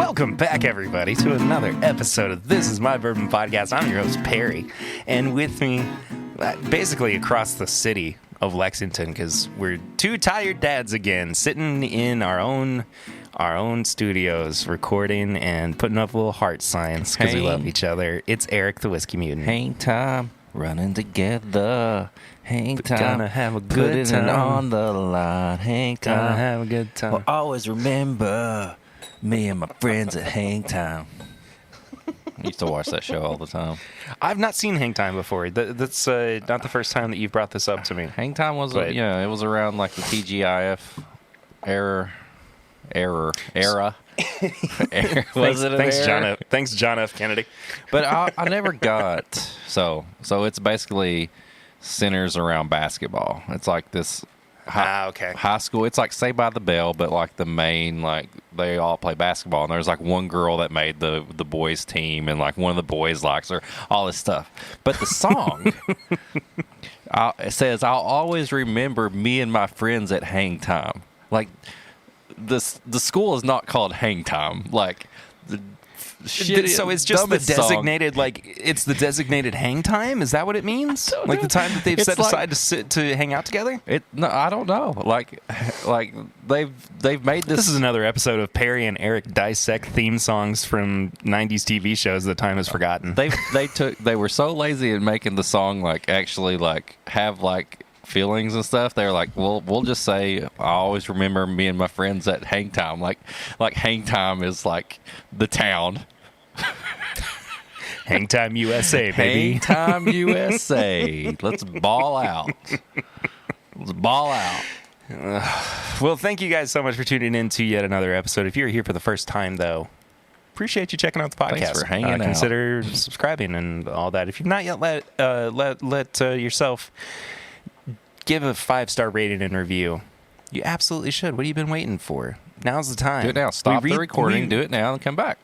Welcome back, everybody, to another episode of This Is My Bourbon Podcast. I'm your host, Perry, and with me, basically across the city of Lexington, because we're two tired dads again, sitting in our own studios, recording and putting up little heart signs because we love each other. It's Eric, the Whiskey Mutant. Hang time, running together. Hang time, gonna have a good time putting it on the line. Hang time, gonna have a good time. We'll always remember me and my friends at Hang Time. I used to watch that show all the time. I've not seen Hang Time before. That's not the first time that you've brought this up to me. Hang Time was, it was around like the TGIF era. Was it Thanks, John F. Kennedy. But I never got so it's basically centers around basketball. It's like this high school. It's like Saved by the Bell, but like the main, like they all play basketball, and there's like one girl that made the boys team, and like one of the boys likes her, all this stuff. But the song it says, "I'll always remember me and my friends at Hang Time." Like the school is not called Hang Time. Like so it's just the designated song. Like it's the designated hang time. Is that what it means? Like the time that they've set aside to hang out together? No, I don't know. Like they've made this. This is another episode of Perry and Eric dissect theme songs from '90s TV shows that time has forgotten. They were so lazy in making the song like actually like have like feelings and stuff. They were like, we'll just say, I always remember me and my friends at Hang Time. Like Hang Time is like the town. Hang Time USA, baby. Hang Time USA. Let's ball out. Let's ball out. Well, thank you guys so much for tuning in to yet another episode. If you're here for the first time, though, appreciate you checking out the podcast. Thanks for hanging out. Consider subscribing and all that. If you've not yet let yourself give a 5-star rating and review, you absolutely should. What have you been waiting for? Now's the time. Do it now. Stop the recording. Do it now and come back.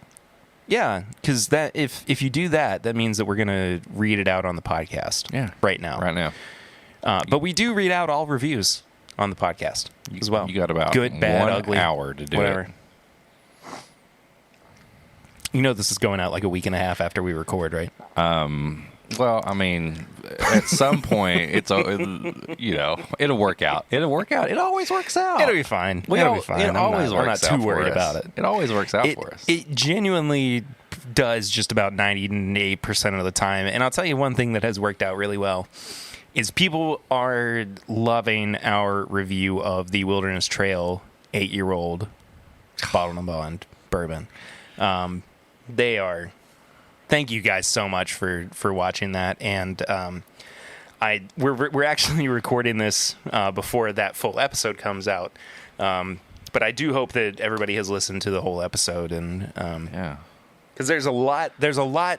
Yeah, because that if you do that, that means that we're going to read it out on the podcast. Yeah. Right now. But we do read out all reviews on the podcast as well. You got about good, bad, 1 ugly, hour to do whatever. it. You know this is going out like a week and a half after we record, right? Well, I mean, at some point, it'll work out. It'll work out. It always works out. It'll be fine. It'll be fine. It always works out. I'm not too worried about it. It always works out for us. It genuinely does just about 98% of the time. And I'll tell you one thing that has worked out really well is people are loving our review of the Wilderness Trail 8-year-old bottled and bond bourbon. They are. Thank you guys so much for watching that, and we're actually recording this before that full episode comes out, but I do hope that everybody has listened to the whole episode, and because there's a lot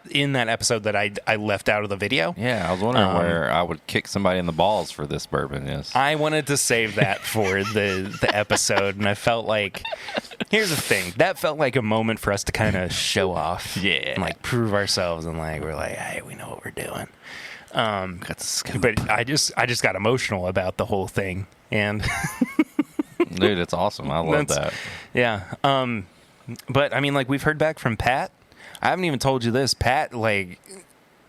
in that episode that I left out of the video. Yeah, I was wondering where I would kick somebody in the balls for this bourbon is. I wanted to save that for the episode, and I felt like. Here's the thing. That felt like a moment for us to kind of show off. Yeah. And like prove ourselves and like we're like, hey, we know what we're doing. Got the scoop. But I just got emotional about the whole thing. And dude, it's awesome. I love that. Yeah. But I mean, like we've heard back from Pat. I haven't even told you this. Pat, like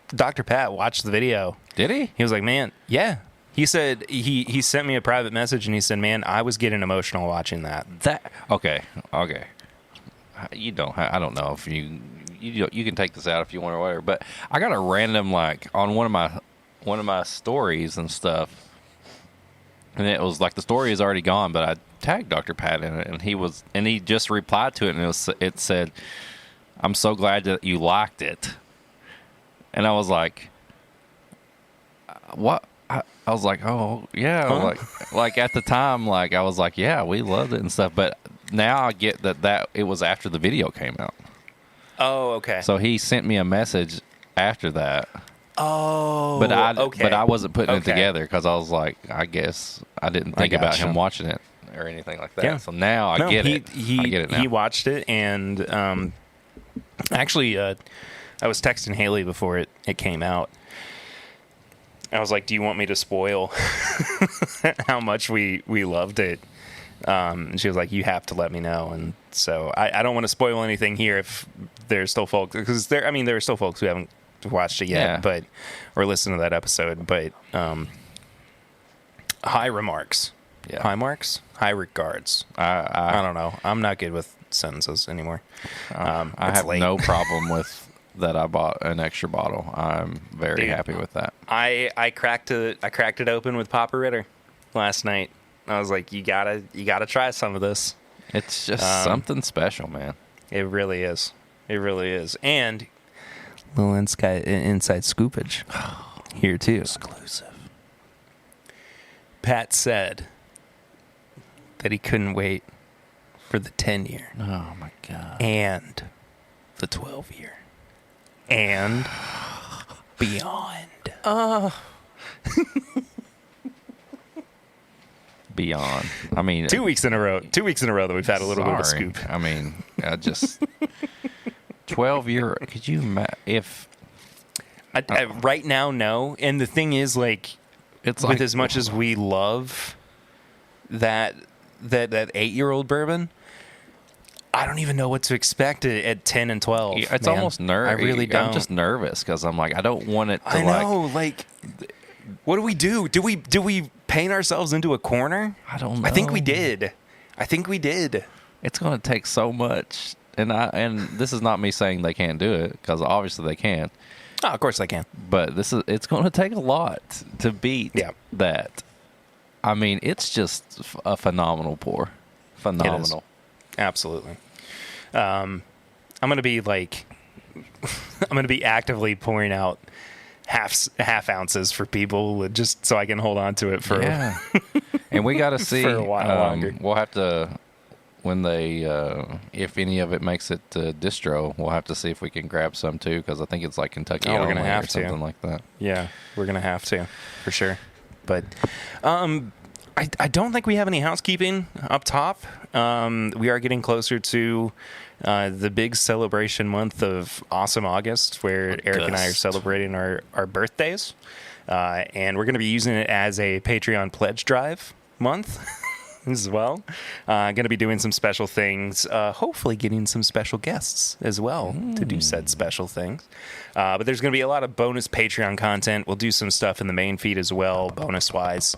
Dr. Pat watched the video. Did he? He was like, man, yeah. He said he sent me a private message and he said, "Man, I was getting emotional watching that." Okay. I don't know if you can take this out if you want or whatever. But I got a random like on one of my stories and stuff, and it was like the story is already gone, but I tagged Dr. Pat in it, and he just replied to it, and it said, "I'm so glad that you liked it," and I was like, "What?" I was like, oh, yeah. Huh? Like at the time, like I was like, yeah, we loved it and stuff. But now I get that it was after the video came out. Oh, okay. So he sent me a message after that. Oh, but okay. But I wasn't putting it together because I was like, I guess I didn't think about him watching it or anything like that. Yeah. So now I get it. I get it now. He watched it, and actually, I was texting Haley before it came out. I was like, do you want me to spoil how much we loved it? And she was like, you have to let me know. And so I don't want to spoil anything here if there's still folks, because there are still folks who haven't watched it yet, but or listened to that episode. But high remarks, high marks, high regards. I don't know. I'm not good with sentences anymore. I have no problem with that. I bought an extra bottle. I'm very happy with that. I cracked it open with Papa Ritter last night. I was like, you gotta try some of this. It's just something special, man. It really is. It really is. And a little inside scoopage here too. Exclusive. Pat said that he couldn't wait for the 10-year. Oh my God. And the 12-year. And beyond. Beyond. I mean, 2 weeks in a row. 2 weeks in a row that we've had a little bit of a scoop. I mean, I just 12-year. Could you if right now, no. And the thing is, like, it's with like, as much as we love that 8-year-old bourbon, I don't even know what to expect at 10 and 12. It's almost nervous. I really don't. I'm just nervous because I'm like, I don't want it to. I know, like, what do we do? Do we paint ourselves into a corner? I don't know. I think we did. It's going to take so much, and this is not me saying they can't do it, because obviously they can. Oh, of course they can. But it's going to take a lot to beat that. I mean, it's just a phenomenal pour. Phenomenal. Absolutely. I'm going to be actively pouring out half ounces for people just so I can hold on to it for and we got to see for a while longer. We'll have to, when they if any of it makes it to distro, we'll have to see if we can grab some too, because I think it's like Kentucky we're gonna have or something like that. Yeah, we're gonna have to for sure. But I don't think we have any housekeeping up top. We are getting closer to the big celebration month of Awesome August, where Eric and I are celebrating our birthdays. And we're going to be using it as a Patreon pledge drive month as well. Going to be doing some special things, hopefully getting some special guests as well to do said special things. But there's going to be a lot of bonus Patreon content. We'll do some stuff in the main feed as well, bonus-wise.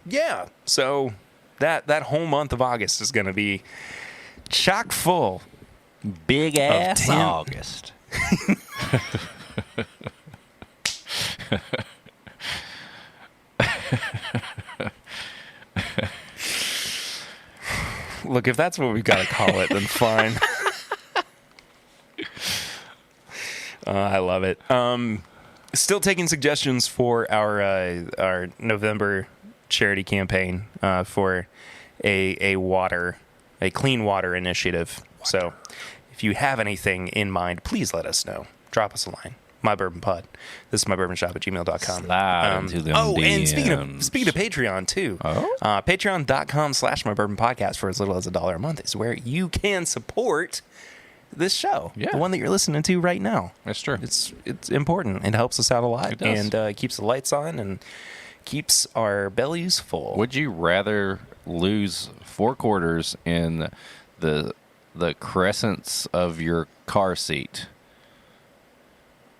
Yeah, so that whole month of August is going to be chock full. Big ass August. Look, if that's what we've got to call it, then fine. I love it. Still taking suggestions for our November charity campaign for a clean water initiative. So if you have anything in mind, please let us know. Drop us a line. MyBourbonPod. This is mybourbonshop@gmail.com. Slide into them DMs. And speaking of Patreon too, patreon.com/mybourbonpodcast for as little as $1 a month is where you can support this show, the one that you're listening to right now. That's true. It's important. It helps us out a lot, and keeps the lights on and keeps our bellies full. Would you rather lose 4 quarters in the crescents of your car seat,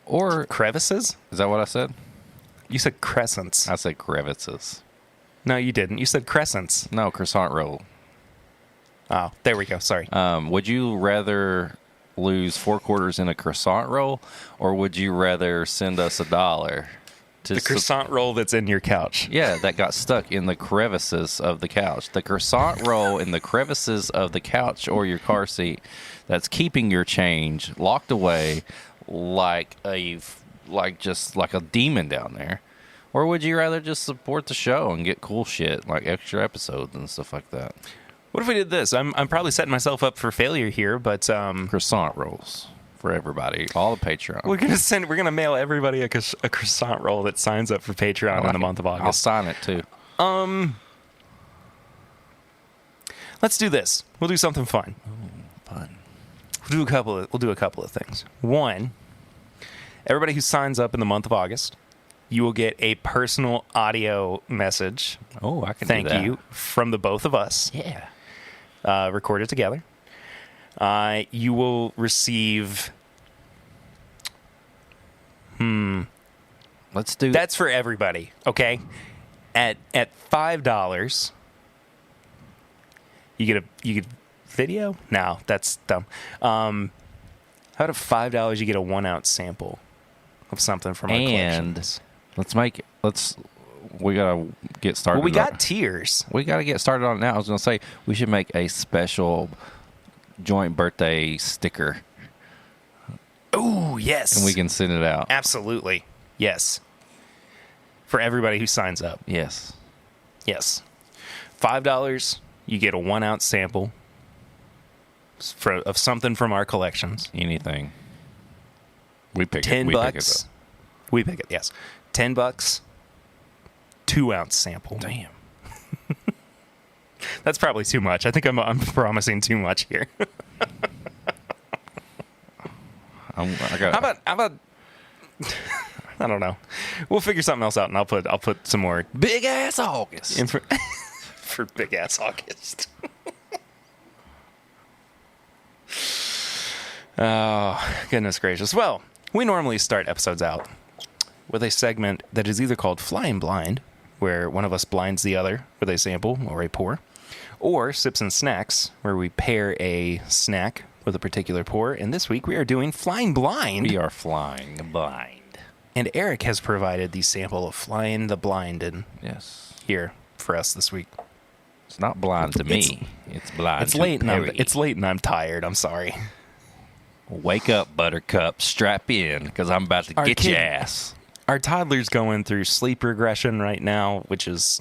or crevices? Is that what I said? You said crescents. I said crevices. No, you didn't. You said crescents. No, croissant roll. Oh, there we go. Sorry. Would you rather lose 4 quarters in a croissant roll, or would you rather send us $1 to the croissant roll that's in your couch? Yeah, that got stuck in the crevices of the couch. The croissant roll in the crevices of the couch or your car seat that's keeping your change locked away like a demon down there. Or would you rather just support the show and get cool shit like extra episodes and stuff like that? What if we did this? I'm probably setting myself up for failure here, but croissant rolls for everybody, all the Patreon. We're gonna mail everybody a croissant roll that signs up for Patreon in the month of August. I'll sign it too. Let's do this. We'll do something fun. Ooh, fun. We'll do a couple of things. One, Everybody who signs up in the month of August, you will get a personal audio message. Oh, I can thank do that. you from the both of us. Yeah. Recorded together. You will receive. Let's do. That's for everybody. Okay. At $5, you get video. No, that's dumb. How about at $5 you get a 1 ounce sample of something from our collections. We gotta get started. Well, we got tiers. We gotta get started on it now. I was gonna say we should make a special joint birthday sticker. Oh, yes. And we can send it out. Absolutely. Yes. For everybody who signs up. Yes. Yes. $5, you get a 1 ounce sample of something from our collections. Anything. We pick $10. it. We pick it, we pick it, yes. $10, 2 ounce sample. Damn. That's probably too much. I think I'm promising too much here. How about I don't know. We'll figure something else out, and I'll put some more big ass August for big ass August. Oh, goodness gracious. Well, we normally start episodes out with a segment that is either called Flying Blind, where one of us blinds the other with a sample or a pour, or Sips and Snacks, where we pair a snack with a particular pour. And this week we are doing Flying Blind. We are flying blind. And Eric has provided the sample of Flying the Blind here for us this week. It's not blind to me. It's blind it's to late Perry. It's late and I'm tired. I'm sorry. Wake up, Buttercup. Strap in, because I'm about to get your ass. Our toddler's going through sleep regression right now, which is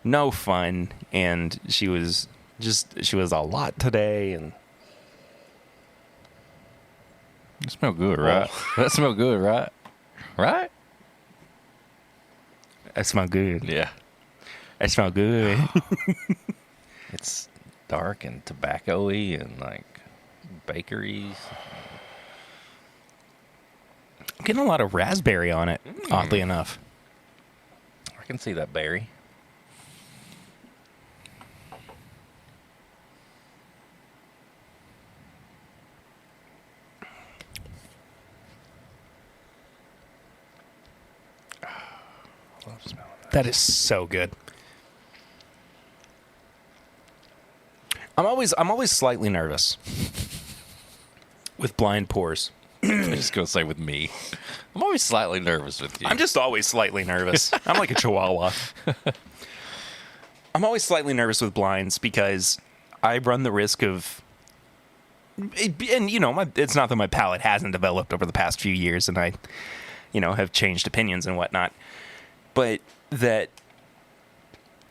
no fun. And she was a lot today. And you smell good, right? That smell good, right? Right? I smell good. Yeah. I smell good. It's dark and tobacco-y and like bakeries. I'm getting a lot of raspberry on it, oddly enough. I can see that berry. Love smelling that. That is so good. I'm always slightly nervous with blind pours. I'm just going to say with me. I'm always slightly nervous with you. I'm just always slightly nervous. I'm like a chihuahua. I'm always slightly nervous with blinds because I run the risk of... And, it's not that my palate hasn't developed over the past few years and I, have changed opinions and whatnot. But that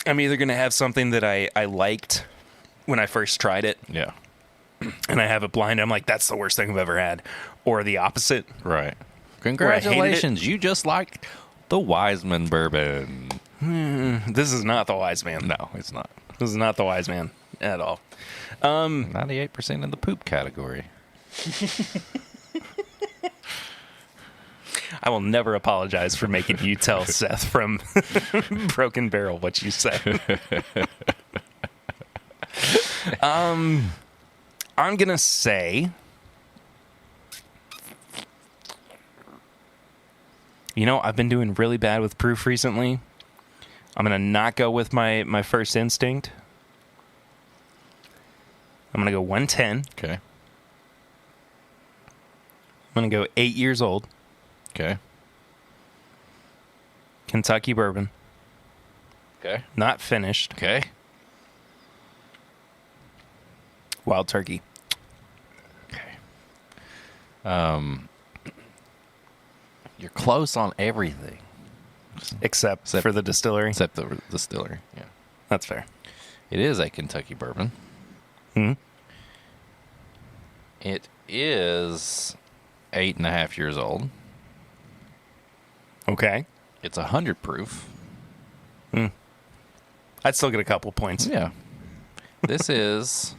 I'm either going to have something that I liked when I first tried it. Yeah. And I have it blind. I'm like, that's the worst thing I've ever had. Or the opposite. Right. Congratulations. You just liked the Wiseman bourbon. This is not the Wise Man. No, it's not. This is not the Wise Man at all. 98% in the poop category. I will never apologize for making you tell Seth from Broken Barrel what you said. I'm going to say, I've been doing really bad with proof recently. I'm going to not go with my first instinct. I'm going to go 110. Okay. I'm going to go 8 years old. Okay. Kentucky bourbon. Okay. Not finished. Okay. Wild turkey. Okay. You're close on everything. Except for the distillery. Except the distillery, yeah. That's fair. It is a Kentucky bourbon. Hmm. It is 8.5 years old. Okay. It's 100 proof. I'd still get a couple points. Yeah. This is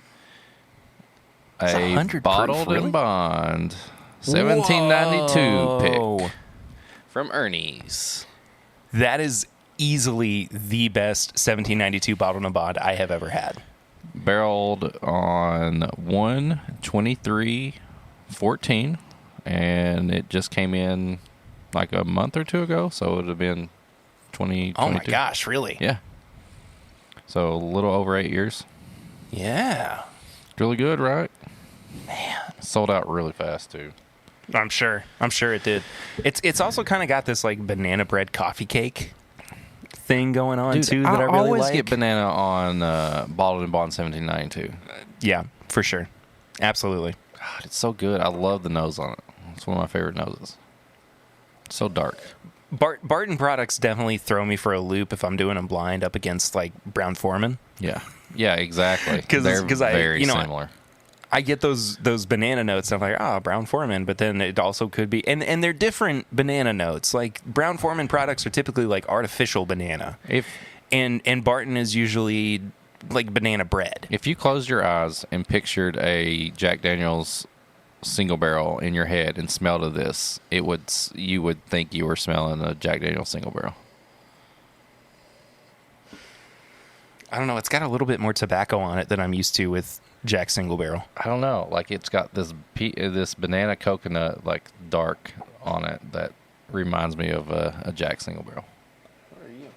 It's a 100 bottled proof, really? and bond 1792 pick from Ernie's. That is easily the best 1792 bottled and bond I have ever had. Barreled on 1/23/14, and it just came in like a month or two ago, so it would have been 2022. Oh my gosh, really? Yeah. So a little over 8 years. Yeah. Really good, right? Man. Sold out really fast, too. I'm sure it did. It's also kind of got this like banana bread coffee cake thing going on, too, that I really always like. get banana on Bottled and Bond 1792. Yeah, for sure. Absolutely. God, it's so good. I love the nose on it. It's one of my favorite noses. It's so dark. Barton products definitely throw me for a loop if I'm doing them blind up against like Brown-Forman. Yeah. Yeah, exactly. They're very similar. I get those banana notes. And I'm like, Brown-Forman, but then it also could be, and they're different banana notes. Like Brown-Forman products are typically like artificial banana, and Barton is usually like banana bread. If you closed your eyes and pictured a Jack Daniel's single barrel in your head and smelled of this, you would think you were smelling a Jack Daniel's single barrel. I don't know. It's got a little bit more tobacco on it than I'm used to with Jack Single Barrel. I don't know. Like it's got this banana coconut like dark on it that reminds me of a Jack Single Barrel. Where are you?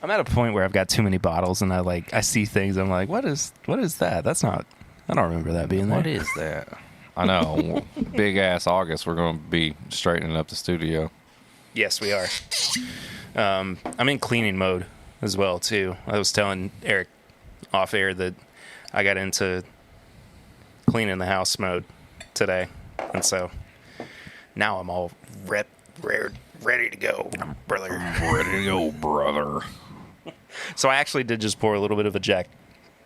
I'm at a point where I've got too many bottles and I see things. I'm like, what is that? That's not. I don't remember that being there. What is that? I know. Big ass August. We're going to be straightening up the studio. Yes, we are. I'm in cleaning mode as well, too. I was telling Eric off air that I got into cleaning the house mode today. And so now I'm all ready to go, brother. Ready to go, brother. So I actually did just pour a little bit of a Jack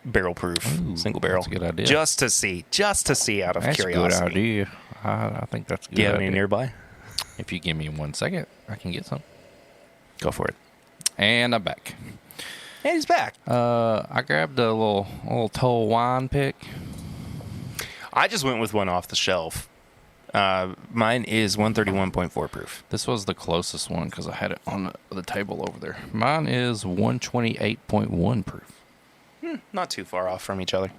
barrel proof single barrel. That's a good idea. Just to see out of curiosity. That's a good idea. I think that's a good idea. Do you have any nearby? If you give me 1 second, I can get some. Go for it. And I'm back. And he's back. I grabbed a little Toll wine pick. I just went with one off the shelf. Mine is 131.4 proof. This was the closest one because I had it on the table over there. Mine is 128.1 proof. Not too far off from each other.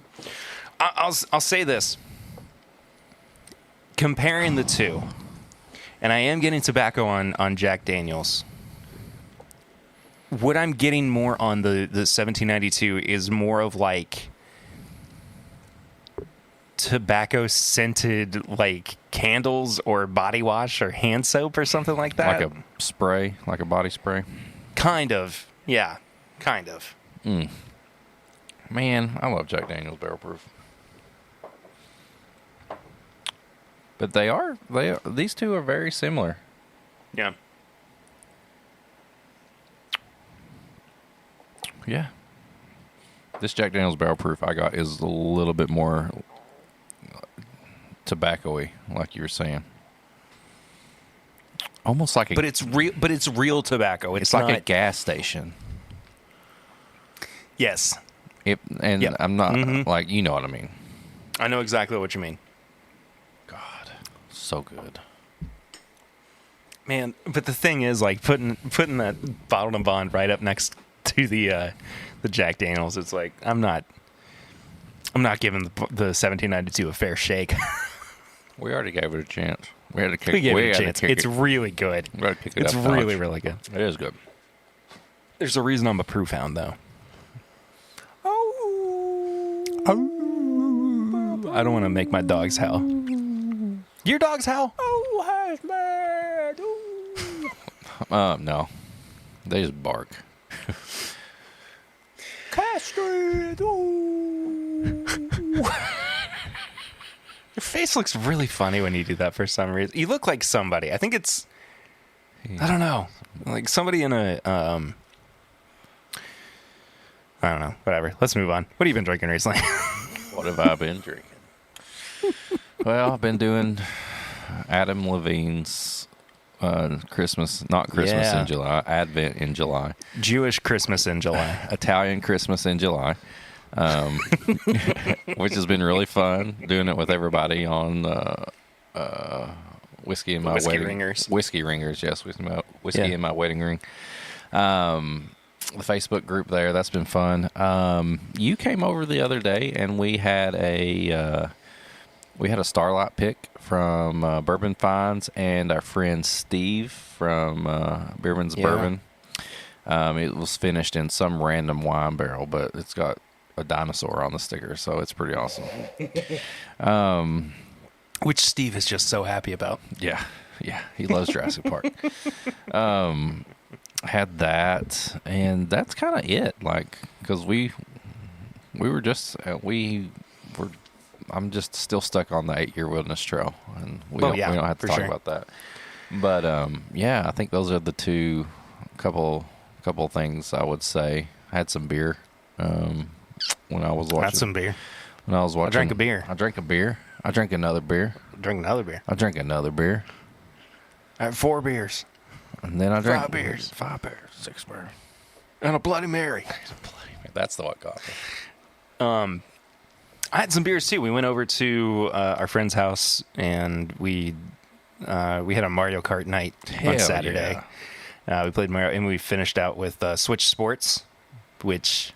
I'll say this. Comparing the two, and I am getting tobacco on Jack Daniel's. What I'm getting more on the 1792 is more of like tobacco scented like candles or body wash or hand soap or something like that. Like a spray, like a body spray. Kind of. Yeah, kind of. Man, I love Jack Daniel's Barrel Proof. But these two are very similar. Yeah. Yeah. This Jack Daniel's Barrel Proof I got is a little bit more tobacco-y, like you were saying. Almost like But it's real tobacco. It's like a gas station. Yes. I'm not like, you know what I mean. I know exactly what you mean. God, so good. Man, but the thing is, like putting that bottled and bond right up next to the Jack Daniel's, it's like I'm not giving the 1792 a fair shake. We already gave it a chance. We had to kick. We gave it a chance. It's really good. We had to kick it it's up really, notch. really good. It is good. There's a reason I'm a proof hound, though. I don't want to make my dogs howl. Your dogs howl? No. They just bark. Castrate. Your face looks really funny when you do that for some reason. You look like somebody. I think it's... I don't know. Like somebody in a... I don't know. Whatever. Let's move on. What have you been drinking recently? What have I been drinking? Well, I've been doing Adam Levine's Christmas, not Christmas in July, Advent in July. Jewish Christmas in July. Italian Christmas in July. which has been really fun doing it with everybody on whiskey in my wedding ringers. Whiskey ringers, yes, whiskey in my wedding ring. The Facebook group there, that's been fun. You came over the other day and we had a Starlight pick from Bourbon Finds and our friend Steve from Beerman's Bourbon. It was finished in some random wine barrel, but it's got a dinosaur on the sticker, so it's pretty awesome. Which Steve is just so happy about. Yeah, he loves Jurassic Park. Had that, and that's kind of it. Like, because we were just I'm just still stuck on the 8-year wilderness trail, and we don't have to talk about that. But I think those are the two couple things I would say. I had some beer when I was watching. Had some beer. When I was watching, I drank a beer. I drank a beer. I drank another beer. Drank another beer. I drank another beer. I had 4 beers. And then I drank 5 beers. 5 beers. 6 beers. And a Bloody Mary. That's the what got me. I had some beers too. We went over to our friend's house and we had a Mario Kart night on Saturday. Yeah. We played Mario and we finished out with Switch Sports, which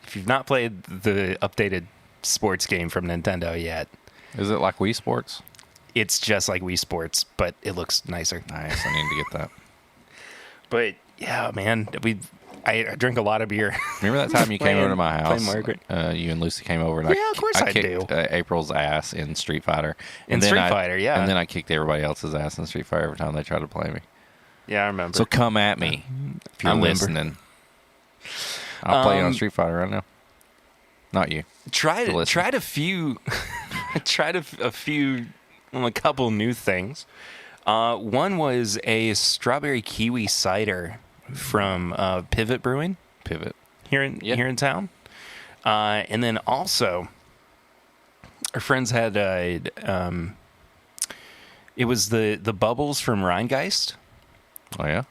if you've not played the updated sports game from Nintendo yet. Is it like Wii Sports? It's just like Wii Sports, but it looks nicer. Nice. I need to get that. But yeah, man, I drink a lot of beer. Remember that time you came over to my house? You and Lucy came over, and of course I kicked April's ass in Street Fighter. And Fighter, yeah. And then I kicked everybody else's ass in Street Fighter every time they tried to play me. Yeah, I remember. So come at me if you're listening. I'll play you on Street Fighter right now. Not you. Tried a few. A couple new things. One was a strawberry kiwi cider from Pivot Brewing. Pivot here in town. And then also, our friends had it was the bubbles from Rheingeist. Oh yeah,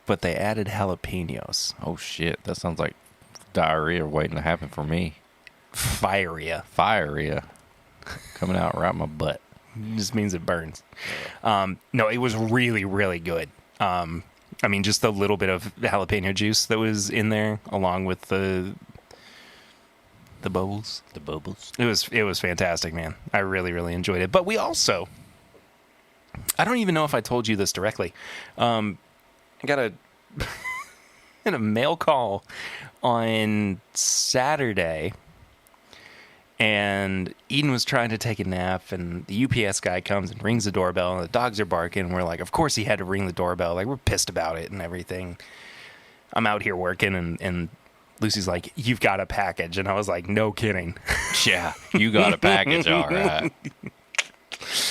but they added jalapenos. Oh shit, that sounds like diarrhea waiting to happen for me. Firea coming out right my butt. It just means it burns. No, it was really, really good. I mean, just a little bit of jalapeno juice that was in there, along with the bubbles. The bubbles. It was fantastic, man. I really, really enjoyed it. But we also, I don't even know if I told you this directly. I got a mail call on Saturday. And Eden was trying to take a nap, and the UPS guy comes and rings the doorbell, and the dogs are barking. And we're like, of course he had to ring the doorbell. Like, we're pissed about it and everything. I'm out here working, and Lucy's like, you've got a package. And I was like, no kidding. Yeah, you got a package, all right.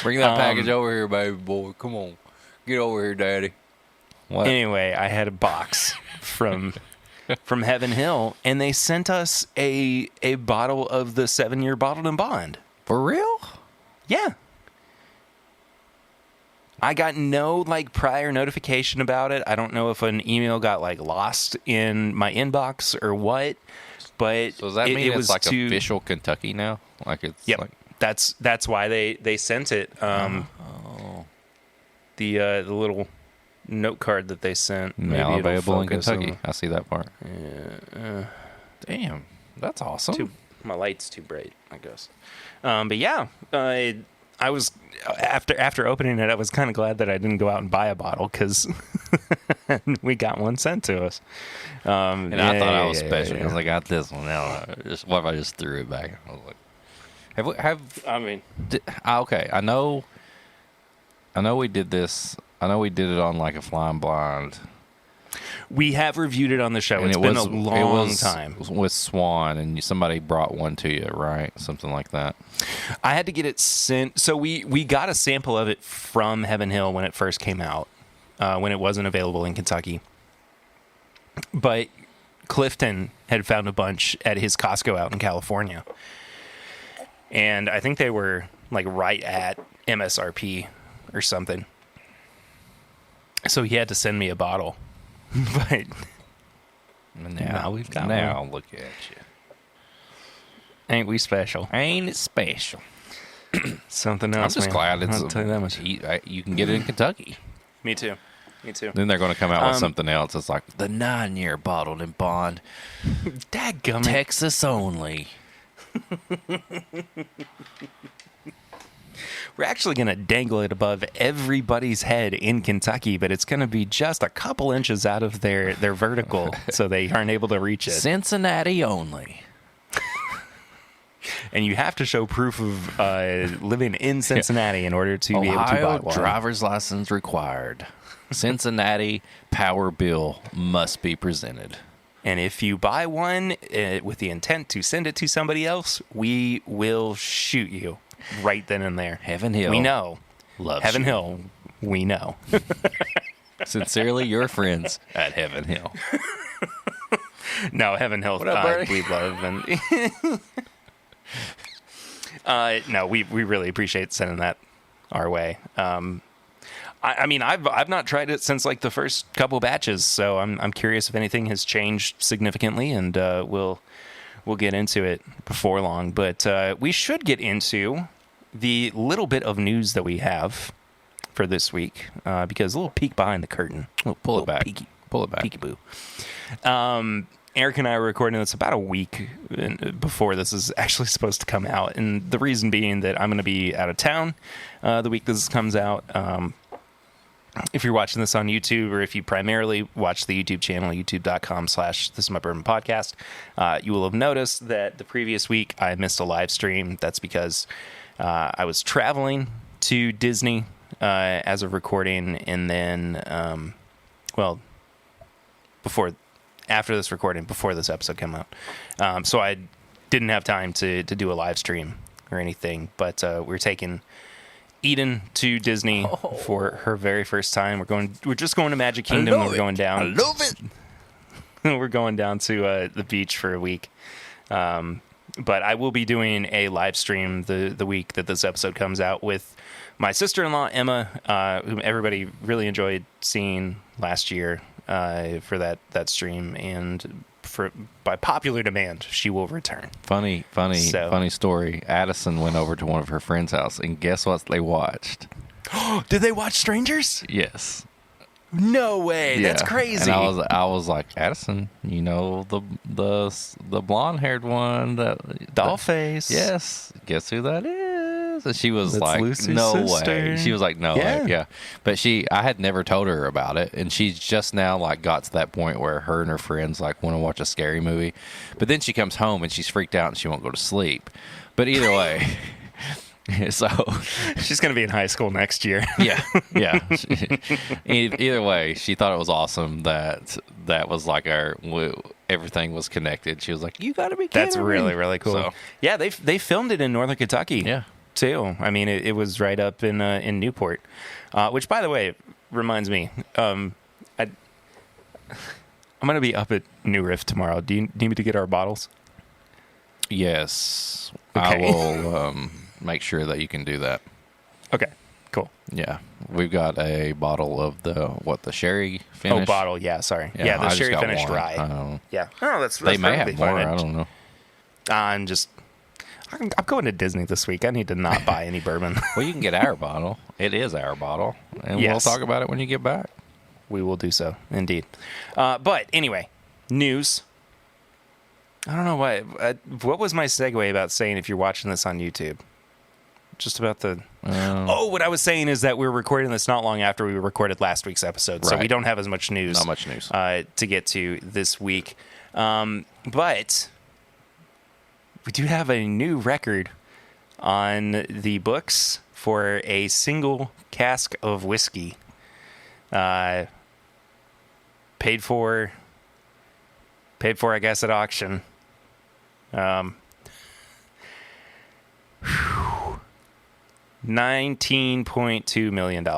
Bring that package over here, baby boy. Come on. Get over here, daddy. What? Anyway, I had a box from Heaven Hill, and they sent us a bottle of the 7-year bottled in bond. For real? Yeah. I got no prior notification about it. I don't know if an email got lost in my inbox or what, but so does that mean it's official Kentucky now? Yep. That's why they sent it. The little note card that they sent. Now available in Kentucky. I see that part. Yeah. Damn, that's awesome. My light's too bright, I guess. But yeah, I was after opening it, I was kind of glad that I didn't go out and buy a bottle because we got one sent to us. And I thought I was special because I got this one. Now, what if I just threw it back? I was like, okay. I know we did this. I know we did it on a Flying Blind. We have reviewed it on the show. It's been a long time. With Swan, and somebody brought one to you, right? Something like that. I had to get it sent. So we got a sample of it from Heaven Hill when it first came out, when it wasn't available in Kentucky. But Clifton had found a bunch at his Costco out in California. And I think they were right at MSRP or something. So he had to send me a bottle. But now we've got one. Look at you. Ain't we special? Ain't it special? Something else. I'm just glad it's. I'll tell you that much. You can get it in Kentucky. Me too. Then they're going to come out with something else. It's like the 9-year bottled in bond. Dadgummit. Texas only. We're actually going to dangle it above everybody's head in Kentucky, but it's going to be just a couple inches out of their vertical, so they aren't able to reach it. Cincinnati only. And you have to show proof of living in Cincinnati in order to be able to buy one. Driver's license required. Cincinnati power bill must be presented. And if you buy one with the intent to send it to somebody else, we will shoot you right then and there. Heaven Hill. We know. Love Heaven Hill. We know. Sincerely, your friends at Heaven Hill. No, Heaven Hill. What up, we love and no, we really appreciate sending that our way. I mean, I've not tried it since like the first couple batches, so I'm curious if anything has changed significantly, and we'll get into it before long. But we should get into the little bit of news that we have for this week, because a little peek behind the curtain. Pull it back. Peekaboo. Eric and I were recording this about a week before this is actually supposed to come out, and the reason being that I'm going to be out of town the week this comes out. If you're watching this on YouTube, or if you primarily watch the YouTube channel, youtube.com/This Is My Bourbon Podcast, you will have noticed that the previous week I missed a live stream. That's because I was traveling to Disney as of recording, and then, after this recording, before this episode came out. So I didn't have time to do a live stream or anything, but we're taking Eden to Disney for her very first time. We're just going to Magic Kingdom, and we're going down. I love it. We're going down to the beach for a week. But I will be doing a live stream the week that this episode comes out with my sister-in-law, Emma, whom everybody really enjoyed seeing last year for that stream. And by popular demand, she will return. Funny story. Addison went over to one of her friends' house, and guess what they watched? Did they watch Strangers? Yes. No way. Yeah. That's crazy. And I was like, Addison, you know the blonde-haired one, Dollface. Yes. Guess who that is? And she was That's like, Lucy's no sister. way. She was like, no way. Yeah. But I had never told her about it, and she's just now like got to that point where her and her friends like want to watch a scary movie. But then she comes home and she's freaked out and she won't go to sleep. But either way, so she's going to be in high school next year. Yeah. Either way, she thought it was awesome that was like everything was connected. She was like, "You got to be kidding That's really, really cool." So, yeah, they filmed it in Northern Kentucky. Yeah. Too. I mean, it was right up in Newport, which, by the way, reminds me, I'm going to be up at New Riff tomorrow. Do you need me to get our bottles? Yes. Okay. I will make sure that you can do that. Okay, cool. Yeah. We've got a bottle of the sherry finish. Oh, bottle. Yeah, sorry. Yeah, the sherry finished rye. Yeah. Oh, that's they may have more. Fine. I don't know. I'm going to Disney this week. I need to not buy any bourbon. Well, you can get our bottle. It is our bottle. And yes. We'll talk about it when you get back. We will do so, indeed. But anyway, news. I don't know why. What was my segue about saying if you're watching this on YouTube? Just about the... what I was saying is that we're recording this not long after we recorded last week's episode, so we don't have as much news. Not much news. To get to this week. But... we do have a new record on the books for a single cask of whiskey. Paid for, I guess, at auction. $19.2 million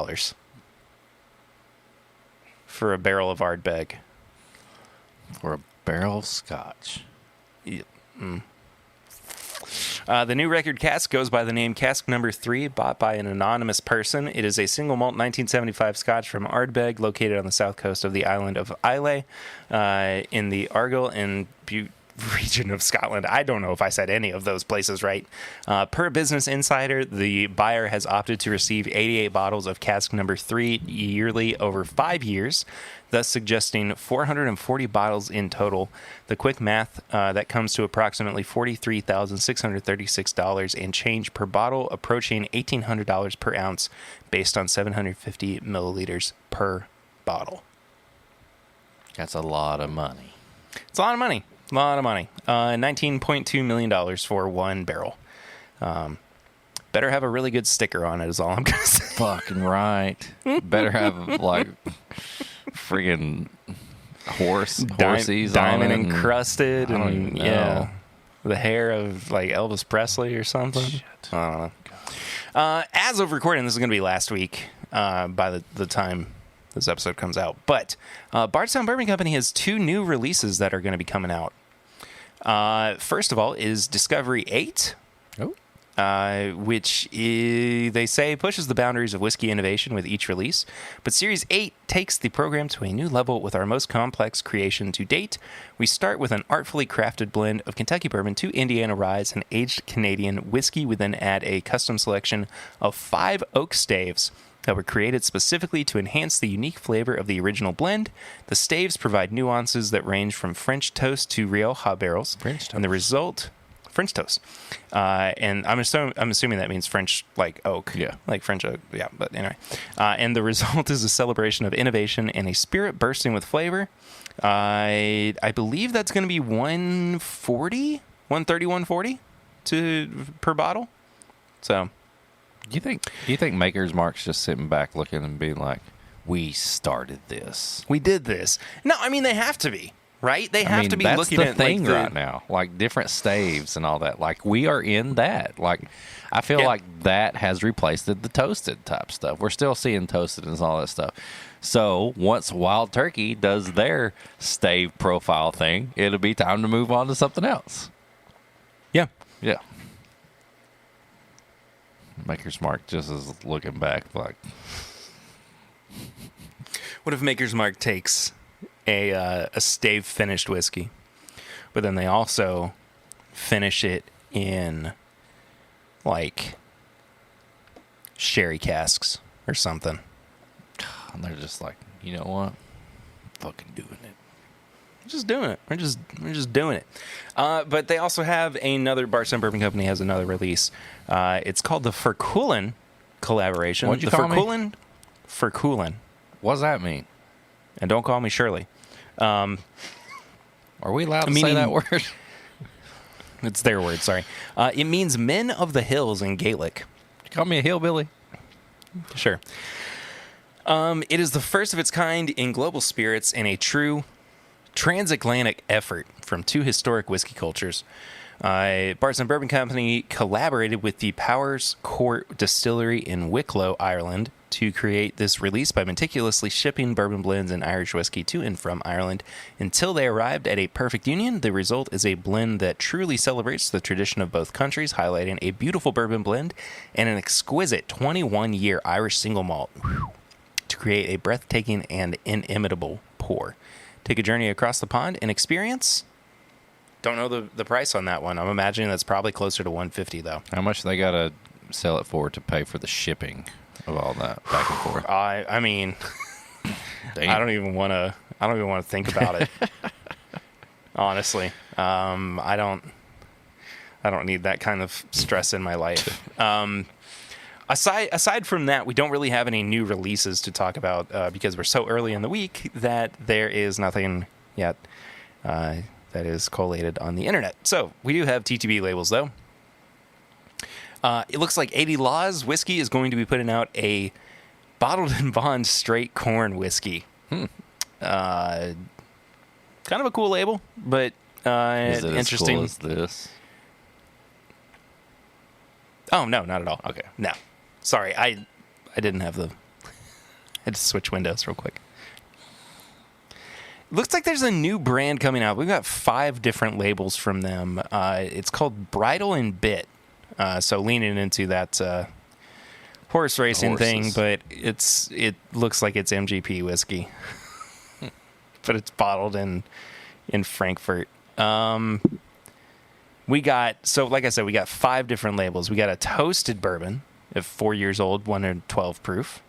for a barrel of Ardbeg. For a barrel of scotch. Yeah. The new record cask goes by the name Cask Number 3, bought by an anonymous person. It is a single malt 1975 Scotch from Ardbeg, located on the south coast of the island of Islay, in the Argyll and region of Scotland. I don't know if I said any of those places right. Per Business Insider, the buyer has opted to receive 88 bottles of cask number 3 yearly over 5 years, thus suggesting 440 bottles in total. The quick math, that comes to approximately $43,636 and change per bottle, approaching $1,800 per ounce based on 750 milliliters per bottle. That's a lot of money. It's a lot of money. A lot of money. $19.2 million for one barrel. Better have a really good sticker on it is all I'm going to say. Fucking right. Better have, like, friggin' horsies diamond on it encrusted. I don't even know. Yeah. The hair of, like, Elvis Presley or something. Shit. I don't know. As of recording, this is going to be last week by the time this episode comes out. But Bardstown Bourbon Company has 2 new releases that are going to be coming out. First of all is Discovery 8, which they say pushes the boundaries of whiskey innovation with each release. But Series 8 takes the program to a new level with our most complex creation to date. We start with an artfully crafted blend of Kentucky bourbon, 2 Indiana rye, and aged Canadian whiskey. We then add a custom selection of 5 oak staves that were created specifically to enhance the unique flavor of the original blend. The staves provide nuances that range from French toast to Rioja barrels. And the result, French toast. And I'm assuming that means French, like oak. Yeah. Like French oak. Yeah, but anyway. And the result is a celebration of innovation and a spirit bursting with flavor. I believe that's going to be $130, $140 per bottle. So... Do you think Maker's Mark's just sitting back looking and being like, we started this? We did this. No, I mean, they have to be, right? They have to be looking at thing like right now, like different staves and all that. Like, we are in that. Like, I feel like that has replaced the toasted type stuff. We're still seeing toasted and all that stuff. So once Wild Turkey does their stave profile thing, it'll be time to move on to something else. Yeah. Yeah. Maker's Mark just is looking back like... What if Maker's Mark takes a stave finished whiskey, but then they also finish it in like sherry casks or something? And they're just like, you know what? Fucking doing it. Just doing it. We're just doing it. But they also have another, Bardstown Bourbon Company has another release. It's called the Verkulen collaboration. What'd you call me? Verkulen. What does that mean? And don't call me Shirley. Are we allowed to say that word? It's their word, sorry. It means men of the hills in Gaelic. You call me a hillbilly? Sure. It is the first of its kind in global spirits and a true transatlantic effort from 2 historic whiskey cultures. Bardstown Bourbon Company collaborated with the Powers Court Distillery in Wicklow, Ireland, to create this release by meticulously shipping bourbon blends and Irish whiskey to and from Ireland until they arrived at a perfect union. The result is a blend that truly celebrates the tradition of both countries, highlighting a beautiful bourbon blend and an exquisite 21-year Irish single malt to create a breathtaking and inimitable pour. Take a journey across the pond and experience. Don't know the price on that one. I'm imagining that's probably closer to $150 though. How much they got to sell it for to pay for the shipping of all that back and forth? I mean, I don't even want to think about it. Honestly, I don't need that kind of stress in my life. Aside from that, we don't really have any new releases to talk about because we're so early in the week that there is nothing yet that is collated on the internet. So we do have TTB labels, though. It looks like 80 Laws Whiskey is going to be putting out a bottled and bond straight corn whiskey. Kind of a cool label, but is it interesting. as cool as this? Oh, no, not at all. Okay. No. Sorry, I didn't have the... I had to switch windows real quick. Looks like there's a new brand coming out. We've got 5 different labels from them. It's called Bridle and Bit. So leaning into that horse racing thing, but it looks like it's MGP whiskey. But it's bottled in Frankfurt. We got, so like I said, we got 5 different labels. We got a toasted bourbon of 4 years old, 112 proof.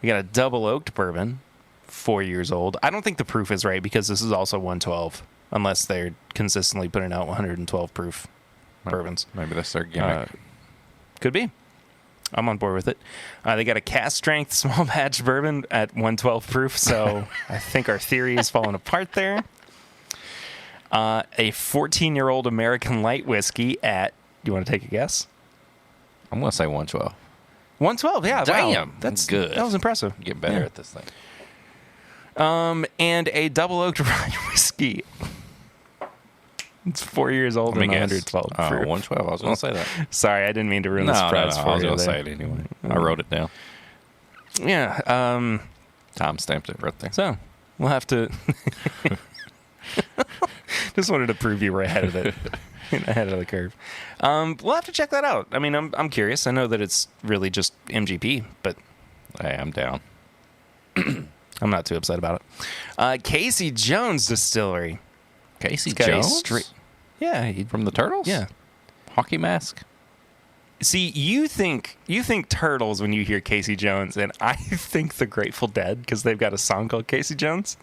We got a double oaked bourbon, 4 years old. I don't think the proof is right because this is also 112, unless they're consistently putting out 112 proof bourbons. Maybe that's their gimmick. Could be. I'm on board with it. They got a cast strength small batch bourbon at 112 proof, so I think our theory is falling apart there. A 14-year-old American light whiskey at, do you want to take a guess? I'm going to say 112. 112, yeah. Damn, wow. that's good. That was impressive. Get better at this thing. And a double oaked rye whiskey. It's 4 years old and 112 proof. 112. I was going to say that. Sorry, I didn't mean to ruin the surprise for you. I was going to say it anyway. I wrote it down. Yeah. Time stamped it right there. So, we'll have to... Just wanted to prove you were ahead of it. Ahead of the curve. We'll have to check that out. I mean, I'm curious. I know that it's really just MGP, but... Hey, I'm down. I'm not too upset about it. Casey Jones Distillery. Casey Jones? Yeah. From the Turtles? Yeah. Hockey mask? See, you think Turtles when you hear Casey Jones, and I think the Grateful Dead because they've got a song called Casey Jones.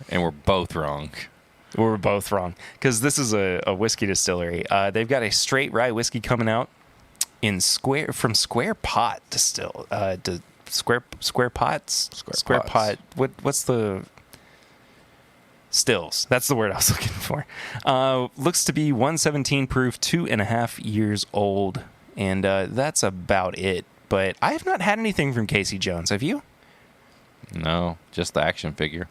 And we're both wrong. We're both wrong because this is a whiskey distillery. They've got a straight rye whiskey coming out in Square Pot Distill. Square Pots. What's the stills? That's the word I was looking for. Looks to be 117 proof, 2.5 years old, and that's about it. But I have not had anything from Casey Jones. Have you? No, just the action figure.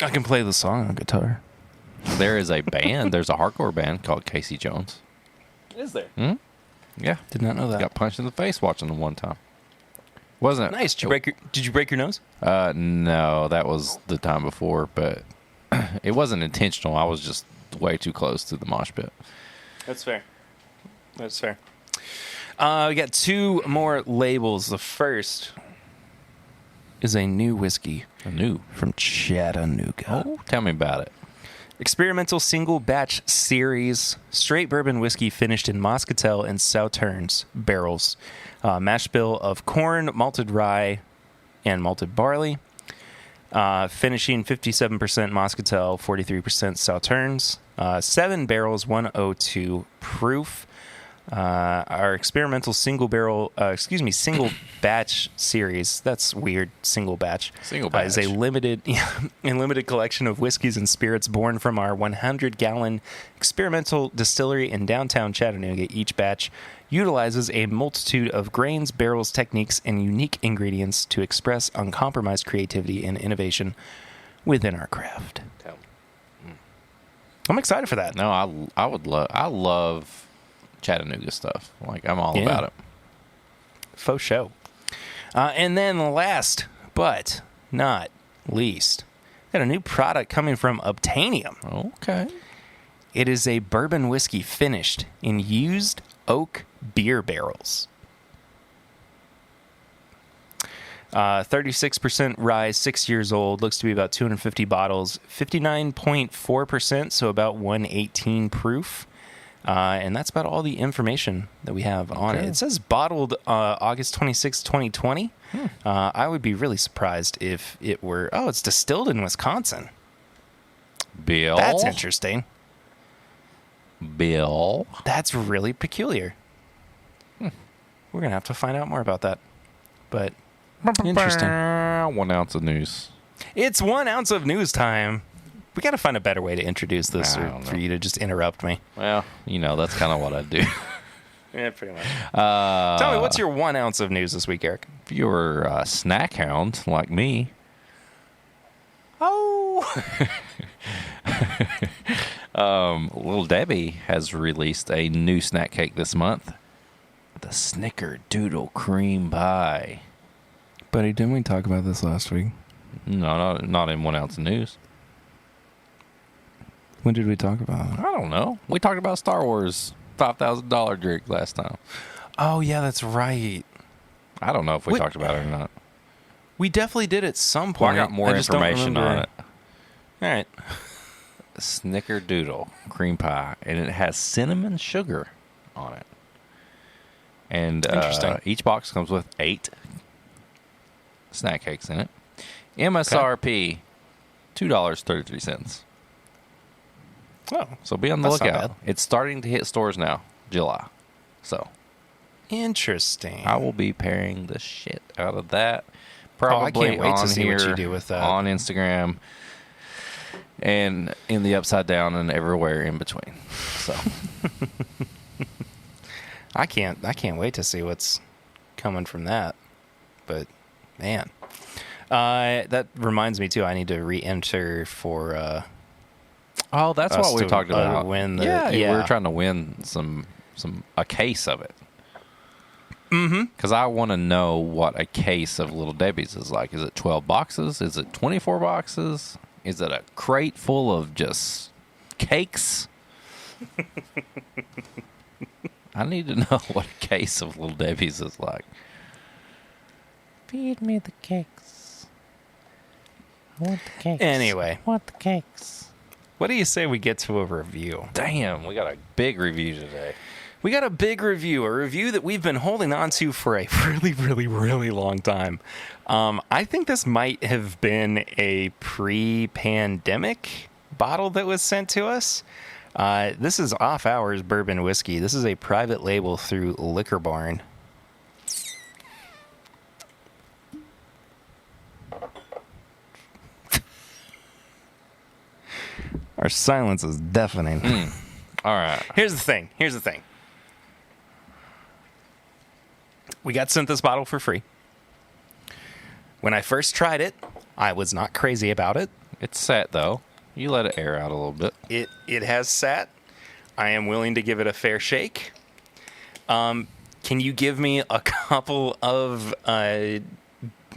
I can play the song on guitar. There is a band. There's a hardcore band called Casey Jones. Is there? Hmm? Yeah. Did not know that. Got punched in the face watching them one time. Wasn't it? Nice. Did you break your nose? No, that was the time before, but it wasn't intentional. I was just way too close to the mosh pit. That's fair. We got 2 more labels. The first is a new whiskey. From Chattanooga. Oh, tell me about it. Experimental single batch series. Straight bourbon whiskey finished in Moscatel and Sauternes barrels. Mash bill of corn, malted rye, and malted barley. Finishing 57% Moscatel, 43% Sauternes. 7 barrels, 102 proof. Our experimental single batch series. That's weird. Single batch. Is a limited collection of whiskeys and spirits born from our 100-gallon experimental distillery in downtown Chattanooga. Each batch utilizes a multitude of grains, barrels, techniques, and unique ingredients to express uncompromised creativity and innovation within our craft. I'm excited for that. No, I love Chattanooga stuff. Like, I'm all about it. Faux show. And then last but not least, got a new product coming from Obtainium. Okay. It is a bourbon whiskey finished in used oak beer barrels. 36% rye, 6 years old. Looks to be about 250 bottles. 59.4%, so about 118 proof. And that's about all the information that we have on it. It says bottled August 26, 2020. I would be really surprised if it were... Oh, it's distilled in Wisconsin. Bill? That's interesting. Bill? That's really peculiar. We're going to have to find out more about that. But interesting. 1 ounce of news. It's 1 ounce of news time. We got to find a better way to introduce this for you to just interrupt me. Well, that's kind of what I do. Yeah, pretty much. Tell me, what's your 1 ounce of news this week, Eric? If you're a snack hound like me. Oh! Little Debbie has released a new snack cake this month. The Snickerdoodle Cream Pie. Buddy, didn't we talk about this last week? No, not in 1 ounce of news. When did we talk about it? I don't know. We talked about Star Wars $5,000 drink last time. Oh, yeah, that's right. I don't know if we talked about it or not. We definitely did at some point. Well, I got more information on it. All right. Snickerdoodle cream pie, and it has cinnamon sugar on it. And each box comes with 8 snack cakes in it. MSRP, $2.33. Oh, so be on the lookout. It's starting to hit stores now, July. So interesting. I will be pairing the shit out of that. Probably I can't wait to see what you do with that on Instagram and in the Upside Down and everywhere in between. So I can't wait to see what's coming from that. But man, that reminds me too. I need to re-enter for. Oh, that's what we talked about. Win we were trying to win a case of it. Mm-hmm. Because I want to know what a case of Little Debbie's is like. Is it 12 boxes? Is it 24 boxes? Is it a crate full of just cakes? I need to know what a case of Little Debbie's is like. Feed me the cakes. I want the cakes. Anyway. I want the cakes. What do you say we get to a review? Damn, we got a big review today. We got a big review, a review that we've been holding on to for a really, really, really long time. I think this might have been a pre-pandemic bottle that was sent to us. This is Off Hours Bourbon Whiskey. This is a private label through Liquor Barn. Our silence is deafening. All right. Here's the thing. We got sent this bottle for free. When I first tried it, I was not crazy about it. It's sat, though. You let it air out a little bit. It has sat. I am willing to give it a fair shake. Can you give me a couple of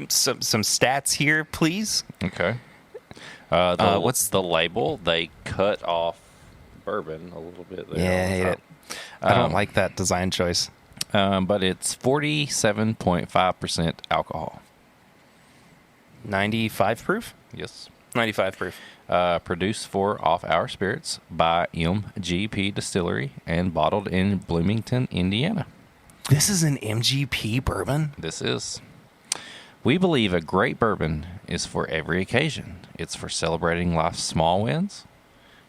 some stats here, please? Okay. What's the label? They cut off bourbon a little bit there. Yeah, I hate it. I don't like that design choice. But it's 47.5% alcohol. 95 proof? Yes. 95 proof. Produced for Off Hour Spirits by MGP Distillery and bottled in Bloomington, Indiana. This is an MGP bourbon? This is. We believe a great bourbon is for every occasion. It's for celebrating life's small wins,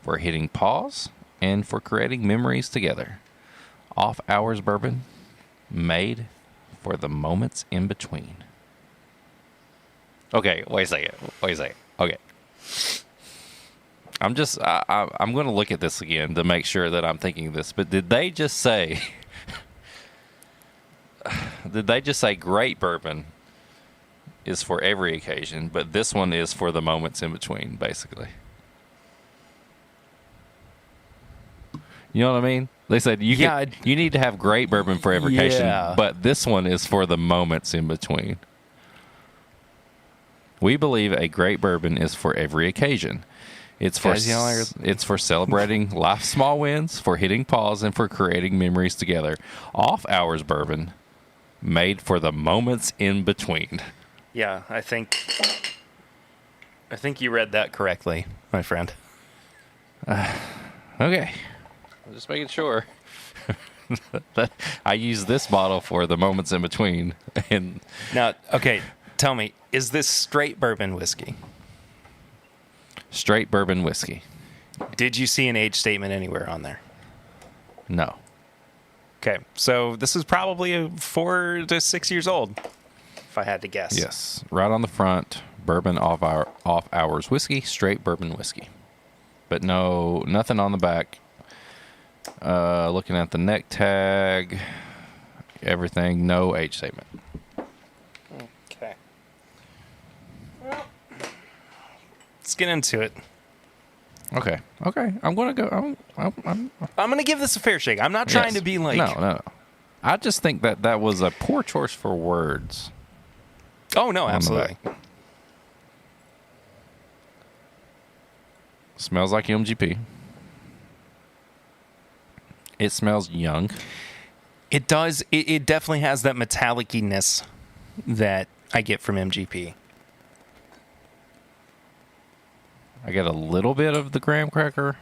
for hitting pause, and for creating memories together. Off Hours Bourbon, made for the moments in between. Okay, wait a second. Okay. I'm going to look at this again to make sure that I'm thinking this, but did they just say great bourbon is for every occasion, but this one is for the moments in between, basically? You know what I mean? They said you need to have great bourbon for every occasion, but this one is for the moments in between. We believe a great bourbon is for every occasion. It's for celebrating life's small wins, for hitting pause, and for creating memories together. Off Hours Bourbon, made for the moments in between. Yeah, I think you read that correctly, my friend. Okay. I'm just making sure that I use this bottle for the moments in between. And now, okay, tell me, is this straight bourbon whiskey? Straight bourbon whiskey. Did you see an age statement anywhere on there? No. Okay, so this is probably 4 to 6 years old, if I had to guess. Yes, right on the front, bourbon off hours whiskey, straight bourbon whiskey. But nothing on the back. Looking at the neck tag, everything, no age statement. Okay. Well, let's get into it. Okay. I'm gonna go. I'm gonna give this a fair shake. I'm not trying to be like no. I just think that was a poor choice for words. Oh no, absolutely. Smells like MGP. It smells young. It does. It definitely has that metallic-ness that I get from MGP. I get a little bit of the graham cracker,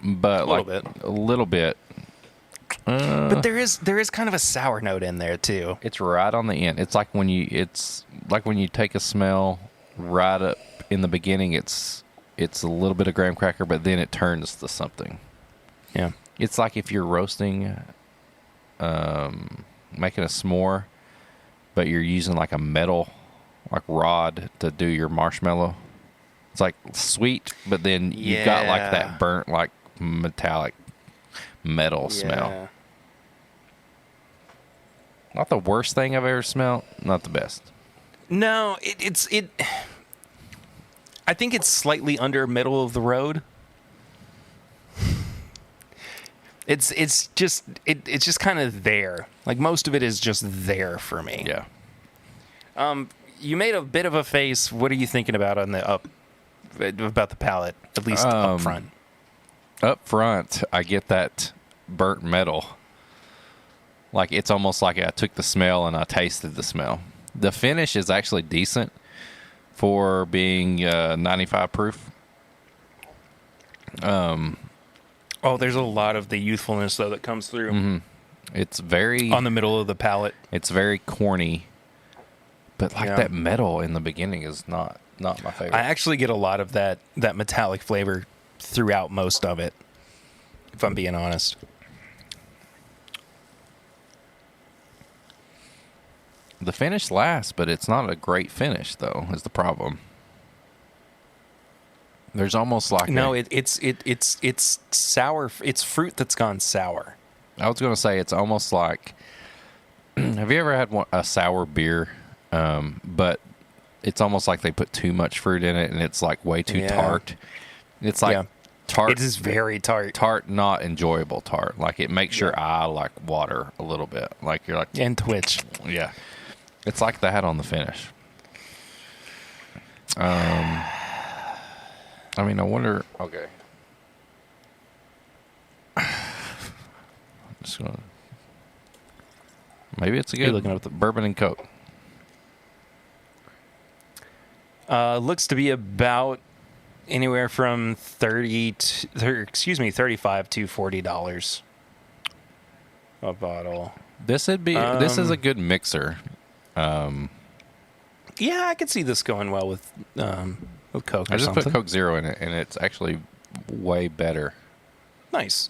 but a little bit. But there is kind of a sour note in there too. It's right on the end. It's like when you take a smell right up in the beginning. It's a little bit of graham cracker, but then it turns to something. Yeah, it's like if you're roasting, making a s'more, but you're using like a metal rod to do your marshmallow. It's like sweet, but then you've got like that burnt, like metallic metal smell. Not the worst thing I've ever smelled. Not the best. No, it's I think it's slightly under middle of the road. It's just kind of there. Like most of it is just there for me. Yeah. You made a bit of a face. What are you thinking about about the palate? At least up front. Up front, I get that burnt metal. Like it's almost like I took the smell and I tasted the smell. The finish is actually decent for being 95 proof. There's a lot of the youthfulness though that comes through. Mm-hmm. It's very on the middle of the palate. It's very corny, but that metal in the beginning is not my favorite. I actually get a lot of that metallic flavor throughout most of it, if I'm being honest. The finish lasts, but it's not a great finish, though, is the problem. There's almost like it's sour. It's fruit that's gone sour. I was going to say it's almost like. Have you ever had a sour beer, but it's almost like they put too much fruit in it, and it's like way too tart. It's like tart. It is very tart. Tart, not enjoyable tart. Like it makes your eye like water a little bit. Like you're like and twitch. Yeah. It's like that on the finish. I mean, I wonder. Okay. I'm just gonna. Maybe it's a good. Looking up the bourbon and Coke. Looks to be about anywhere from $35 to $40 a bottle. This would be. This is a good mixer. Yeah, I could see this going well with Coke. I just put Coke Zero in it, and it's actually way better. Nice.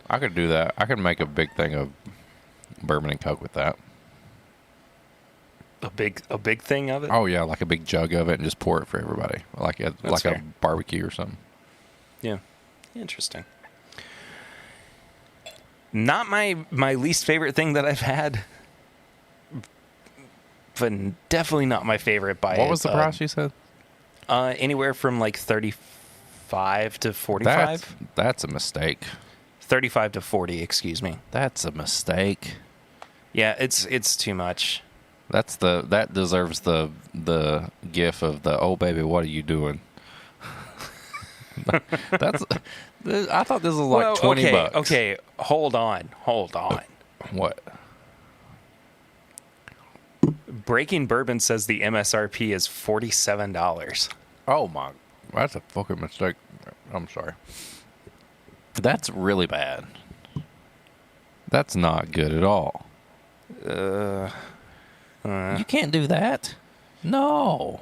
I could do that. I could make a big thing of bourbon and Coke with that. A big thing of it? Oh yeah, like a big jug of it, and just pour it for everybody, like a barbecue or something. Yeah, interesting. Not my least favorite thing that I've had, but definitely not my favorite by What was the price you said? Anywhere from like 35 to 45. That's a mistake. 35 to 40, excuse me. That's a mistake. Yeah, it's too much. That deserves the gif of the "Oh baby, what are you doing?" I thought this was like $20. Okay, hold on. What? Breaking Bourbon says the MSRP is $47. Oh my, that's a fucking mistake. I'm sorry. That's really bad. That's not good at all. You can't do that. No.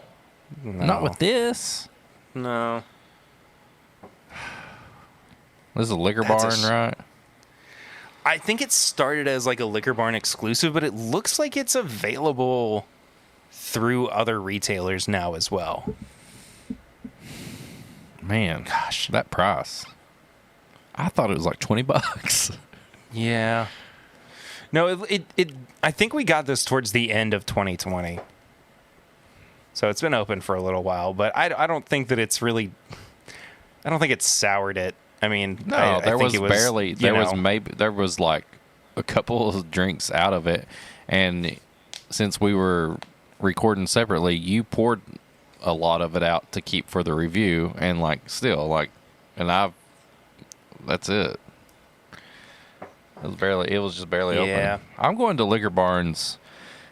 Not with this. No. This is a Liquor Barn, right? I think it started as like a Liquor Barn exclusive, but it looks like it's available through other retailers now as well. Man, gosh, that price. I thought it was like $20. Yeah. No, it I think we got this towards the end of 2020. So it's been open for a little while, but I don't think that it's really I don't think it's soured it. I mean, no, I there think was barely there was like a couple of drinks out of it, and since we were recording separately, you poured a lot of it out to keep for the review, and that's it. It was just barely open. I'm going to Liquor Barn's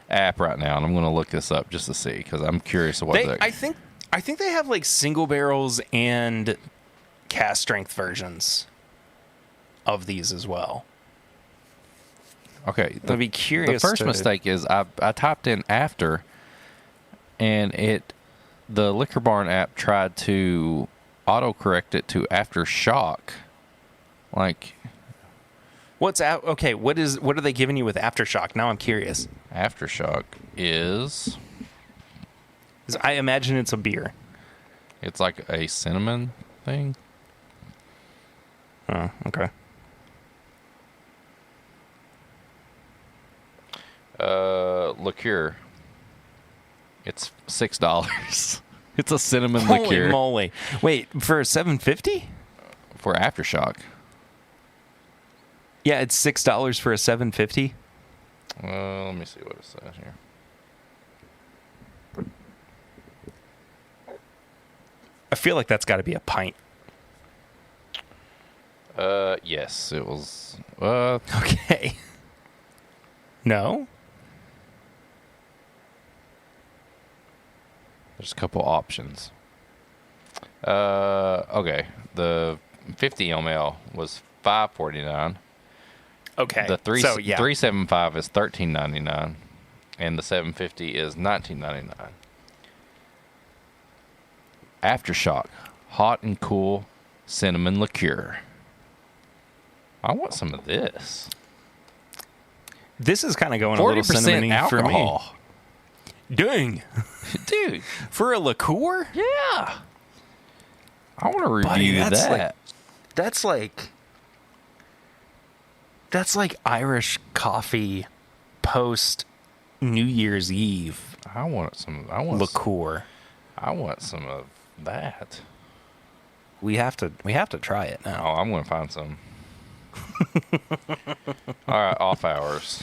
app right now, and I'm going to look this up just to see because I'm curious of what I I think they have like single barrels and cast strength versions of these as well. Okay. I'd be curious. The first mistake is I typed in after, and the Liquor Barn app tried to autocorrect it to aftershock. Like, okay, what are they giving you with aftershock? Now I'm curious. Aftershock is, I imagine it's a beer. it's like a cinnamon thing. Oh, okay. Liqueur. It's $6. It's a cinnamon Holy liqueur. moly! Wait, for $7.50? For Aftershock. Yeah, it's $6 for a $7.50. Let me see what it says here. I feel like that's got to be a pint. Yes, it was. Okay. No? There's a couple options. Okay. The 50 ml was $5.49. Okay. The 375 is $13.99, and the 750 is $19.99. Aftershock, hot and cool cinnamon liqueur. I want some of this. This is kind of going a little cinnamony for me. Dang. Dude. For a liqueur? Yeah. I want to review that. That's like Irish coffee post New Year's Eve. I want liqueur. I want some of that. We have to try it now. Oh, I'm going to find some. All right, Off Hours.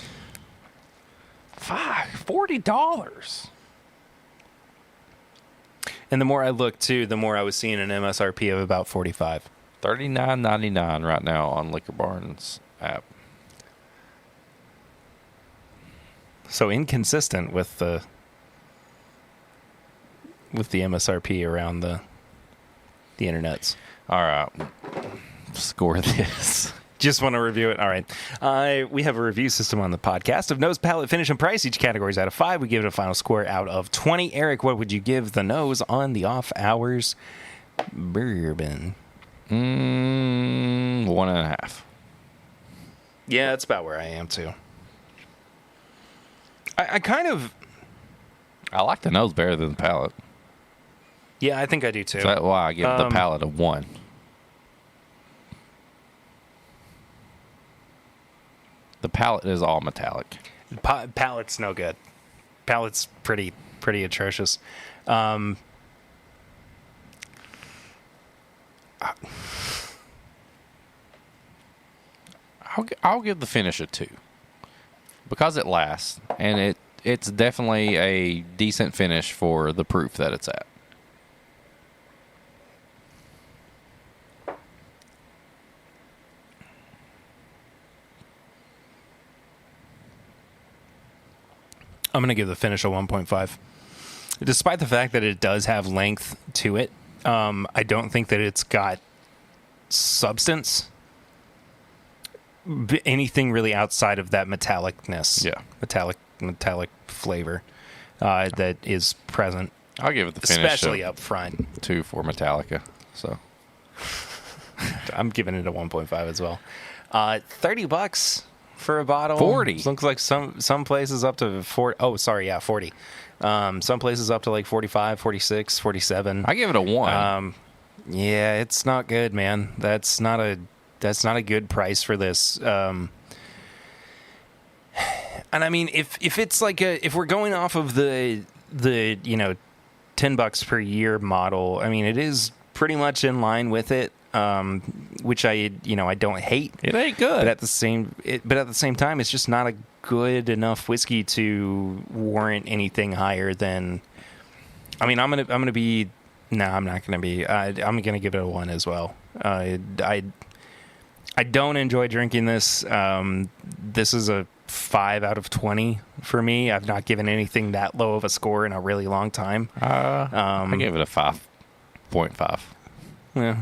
$40. And the more I looked too, the more I was seeing an MSRP of about $45. $39.99 right now on Liquor Barn's app. So inconsistent with the MSRP around the internets. All right, score this. Just want to review it. All right. We have a review system on the podcast of nose, palate, finish, and price. Each category is out of 5. We give it a final score out of 20. Eric, what would you give the nose on the Off Hours Bourbon? 1.5. Yeah, that's about where I am too. I I like the nose better than the palate. Yeah, I think I do too. So that's why I give the palate a 1. The palate is all metallic. Palate's no good. Palate's pretty atrocious. I'll give the finish a 2 because it lasts, and it's definitely a decent finish for the proof that it's at. I'm going to give the finish a 1.5. Despite the fact that it does have length to it, I don't think that it's got substance. Anything really outside of that metallicness. Yeah. Metallic flavor that is present. I'll give it the finish. Especially up front. 2 for Metallica. So I'm giving it a 1.5 as well. $30 for a bottle. 40. Looks like some places up to 40. Oh, sorry, yeah, 40. Some places up to like 45, 46, 47. I give it a 1. Yeah, it's not good, man. That's not a good price for this. And I mean, if it's like if we're going off of the $10 per year model, I mean, it is pretty much in line with it. Which I don't hate. It ain't good. But at the same time, it's just not a good enough whiskey to warrant anything higher than. I mean, I'm gonna be. No, I'm not gonna be. I'm gonna give it a 1 as well. I don't enjoy drinking this. This is a 5 out of 20 for me. I've not given anything that low of a score in a really long time. I gave it a 5.5. Yeah.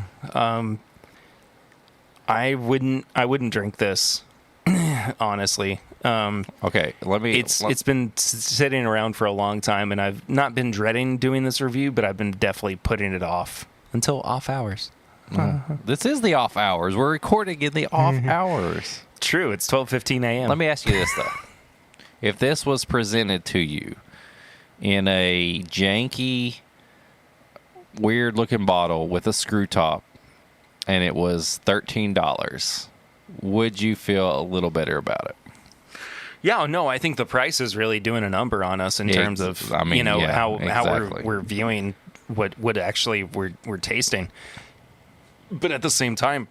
I wouldn't drink this, honestly. Okay, It's been sitting around for a long time, and I've not been dreading doing this review, but I've been definitely putting it off until off hours. This is the off hours. We're recording in the off hours. True, it's 12:15 a.m. Let me ask you this, though. If this was presented to you in a janky, weird-looking bottle with a screw top, and it was $13, would you feel a little better about it? Yeah, no, I think the price is really doing a number on us in terms of how we're viewing what actually we're tasting. But at the same time,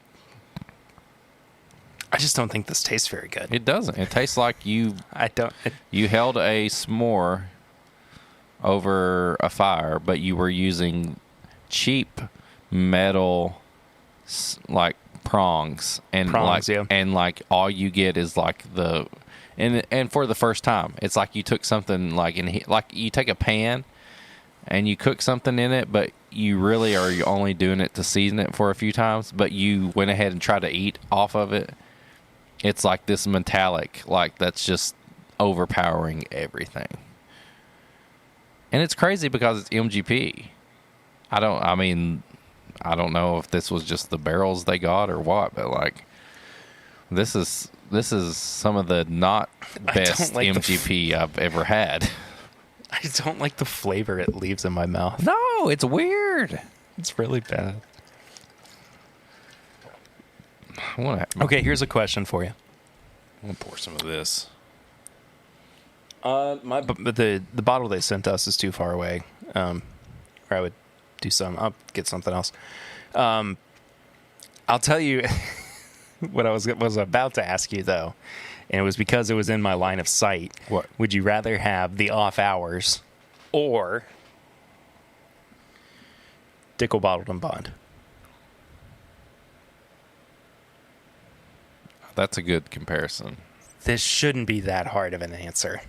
I just don't think this tastes very good. It doesn't. It tastes like you held a s'more over a fire, but you were using cheap metal like prongs and all you get is like and for the first time, it's like you took something like you take a pan and you cook something in it, but you really are only doing it to season it for a few times, but you went ahead and tried to eat off of it. It's like this metallic, like that's just overpowering everything. And it's crazy because it's MGP. I don't know if this was just the barrels they got or what, but like this is some of the not best MGP I've ever had. I don't like the flavor it leaves in my mouth. No, it's weird. It's really bad. Okay, here's a question for you. I'm gonna pour some of this. The bottle they sent us is too far away. Or I would do some. I'll get something else. I'll tell you what I was about to ask you though, and it was because it was in my line of sight. What would you rather have, the Off Hours or Dickel Bottled and Bond? That's a good comparison. This shouldn't be that hard of an answer.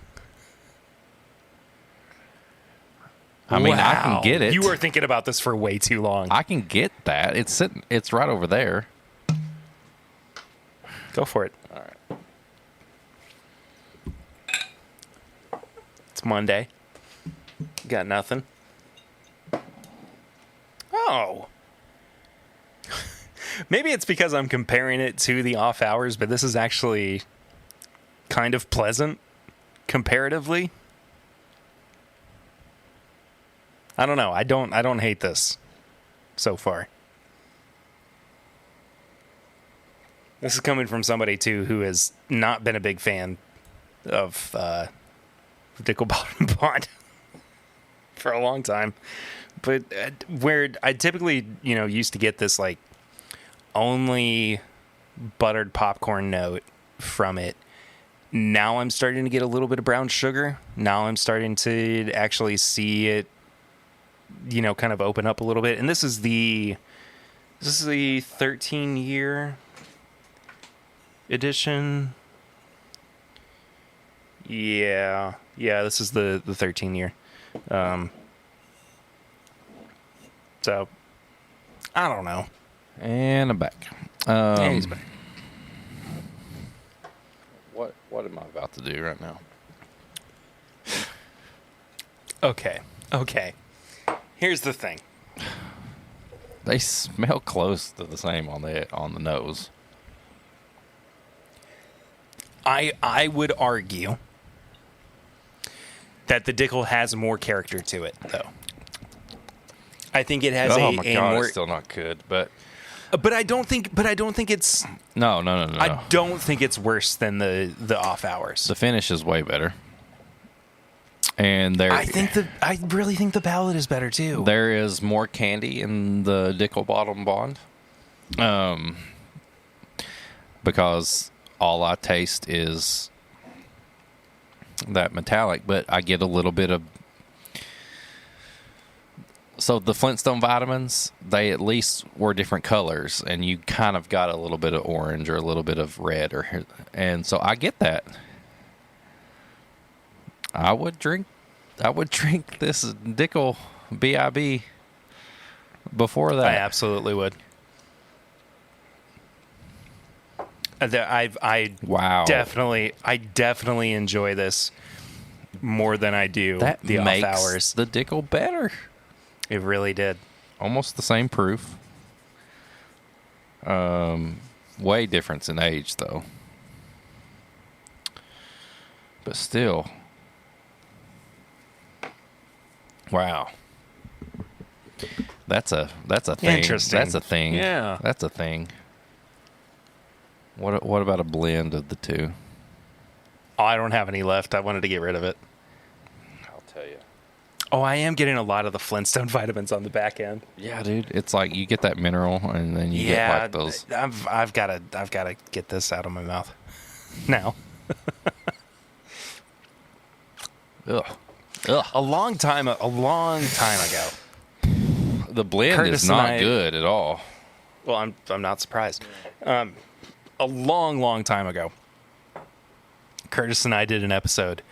I mean, I can get it. You were thinking about this for way too long. I can get that. It's sitting. It's right over there. Go for it. All right. It's Monday. Got nothing. Oh. Maybe it's because I'm comparing it to the Off Hours, but this is actually kind of pleasant comparatively. I don't know. I don't hate this so far. This is coming from somebody too who has not been a big fan of Dickel Bottled Bond for a long time. But where I typically, used to get this like only buttered popcorn note from it. Now I'm starting to get a little bit of brown sugar. Now I'm starting to actually see it, kind of open up a little bit. And this is the 13-year edition. Yeah, this is the 13-year. So I don't know. And I'm back. Yeah, he's back. What am I about to do right now? Okay. Here's the thing. They smell close to the same on the nose. I would argue that the Dickel has more character to it, though. I think it has oh my God, it's still not good, but I don't think it's no. I don't think it's worse than the Off Hours. The finish is way better. And I really think the palate is better too. There is more candy in the Dickel Bottled Bond. Because all I taste is that metallic, but I get a little bit of So the Flintstone vitamins, they at least were different colors, and you kind of got a little bit of orange or a little bit of red, and so I get that. I would drink this Dickel BIB before that. I absolutely would. Wow. I definitely enjoy this more than I do that the makes Off Hours. The Dickel better. It really did. Almost the same proof. Way difference in age though. But still. Wow. That's a thing. Interesting. That's a thing. Yeah. That's a thing. What about a blend of the two? Oh, I don't have any left. I wanted to get rid of it. I'll tell you. Oh, I am getting a lot of the Flintstone vitamins on the back end. Yeah, dude. It's like you get that mineral and then you get like those. I've got to get this out of my mouth now. Ugh. A long time ago. The blend Curtis is not and I- good at all. Well, I'm not surprised. A long time ago, Curtis and I did an episode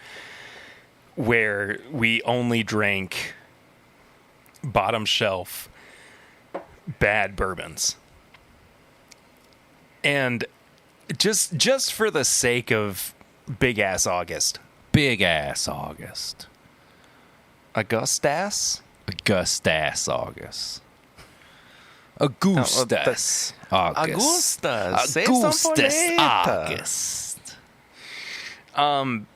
where we only drank bottom shelf bad bourbons. And just for the sake of big ass August. Big ass August. Augustus? Augustus August. Augustus August. Augustus August.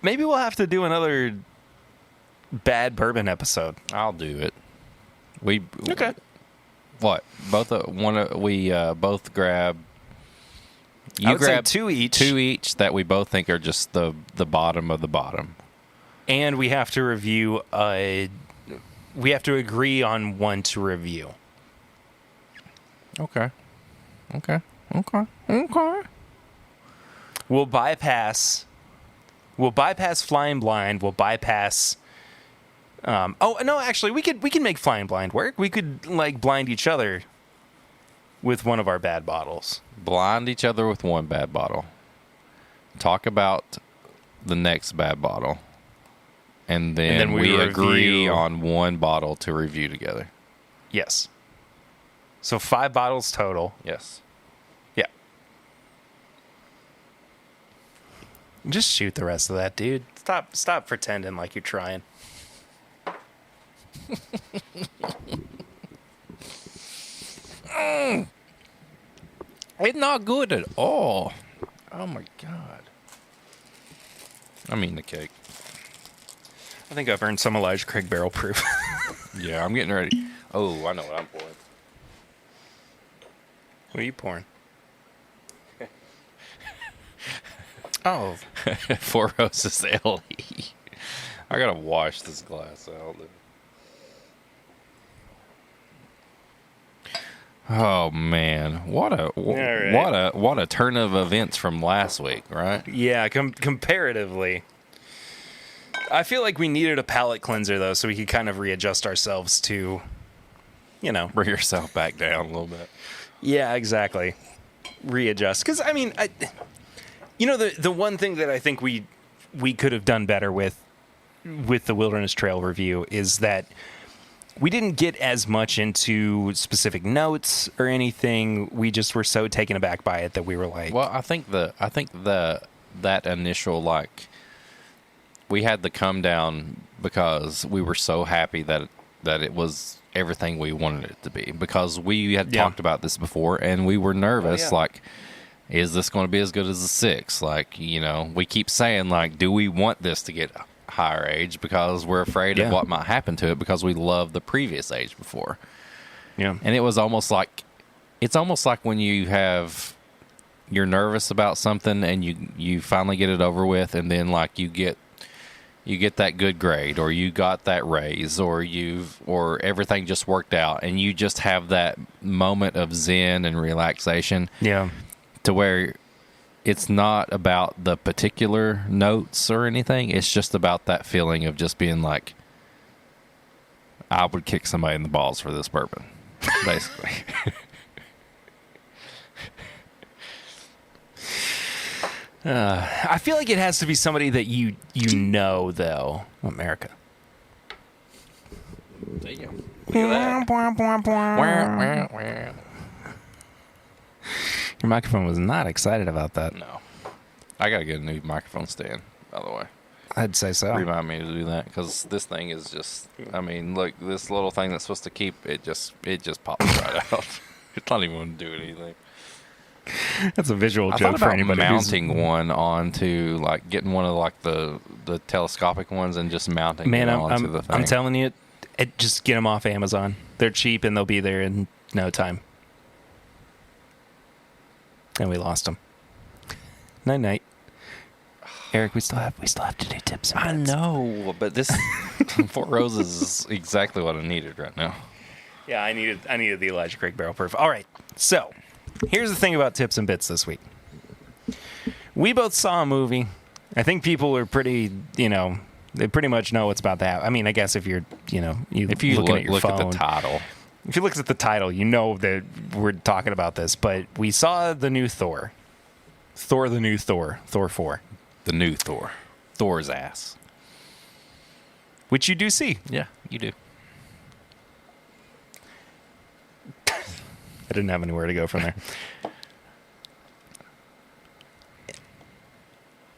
Maybe we'll have to do another bad bourbon episode. I'll do it. Okay. What? We both grab. I You would say grab two each. Two each that we both think are just the bottom of the bottom. And we have to review. We have to agree on one to review. Okay. We'll bypass Flying Blind. We'll bypass. Oh no, actually, we can make Flying Blind work. We could like blind each other with one of our bad bottles. Blind each other with one bad bottle. Talk about the next bad bottle. And then we agree on one bottle to review together. Yes. So 5 bottles total. Yes. Yeah. Just shoot the rest of that, dude. Stop pretending like you're trying. It's not good at all. Oh my God. I mean the cake. I think I've earned some Elijah Craig barrel proof. Yeah, I'm getting ready. Oh, I know what I'm pouring. What are you pouring? Oh. Four Roses LE. I gotta wash this glass out. Oh man, what a turn of events from last week, right? Yeah, comparatively. I feel like we needed a palate cleanser though, so we could kind of readjust ourselves to, Bring yourself back down a little bit. Yeah, exactly. Readjust, because I mean, the one thing that I think we could have done better with the Wilderness Trail review is that we didn't get as much into specific notes or anything. We just were so taken aback by it that we were like, well, I think that initial we had the come down because we were so happy that it was everything we wanted it to be, because we had talked about this before and we were nervous. Is this going to be as good as the 6? We keep saying do we want this to get higher age because we're afraid of what might happen to it because we love the previous age before. Yeah. And it was almost like when you're nervous about something and you finally get it over with, and then you get that good grade, or you got that raise, or everything just worked out, and you just have that moment of zen and relaxation. Yeah. To where it's not about the particular notes or anything. It's just about that feeling of just being I would kick somebody in the balls for this bourbon, basically. I feel like it has to be somebody that you know, though. America. Damn. Your microphone was not excited about that. No. I got to get a new microphone stand, by the way. I'd say so. Remind me to do that, because this thing is just, I mean, look, this little thing that's supposed to keep, it just pops right out. It's not even going to do anything. That's a visual I joke thought for about anybody. Mounting one onto, like, getting one of like the telescopic ones and just mounting it onto the thing. I'm telling you, just get them off Amazon. They're cheap and they'll be there in no time. And we lost them. Night night. Eric, we still have to do tips. I know, but this Four Roses is exactly what I needed right now. Yeah, I needed the Elijah Craig Barrel Proof. All right, so here's the thing about tips and bits this week. We both saw a movie. I think people are pretty, they pretty much know what's about to happen. I mean, I guess if you're, if you look at the title. If you look at the title, you know that we're talking about this. But we saw the new Thor. Thor the new Thor. Thor 4. The new Thor. Thor's ass. Which you do see. Yeah, you do. I didn't have anywhere to go from there.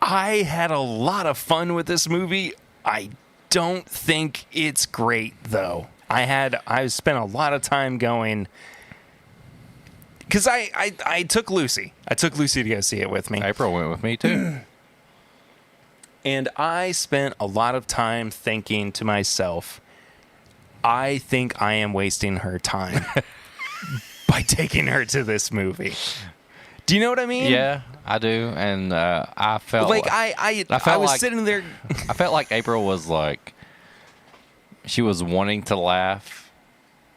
I had a lot of fun with this movie. I don't think it's great, though. I spent a lot of time going, because I took Lucy. I took Lucy to go see it with me. April went with me, too. And I spent a lot of time thinking to myself, I think I am wasting her time by taking her to this movie. Do you know what I mean? Yeah, I do. And I felt like I was sitting there. I felt like April was like, she was wanting to laugh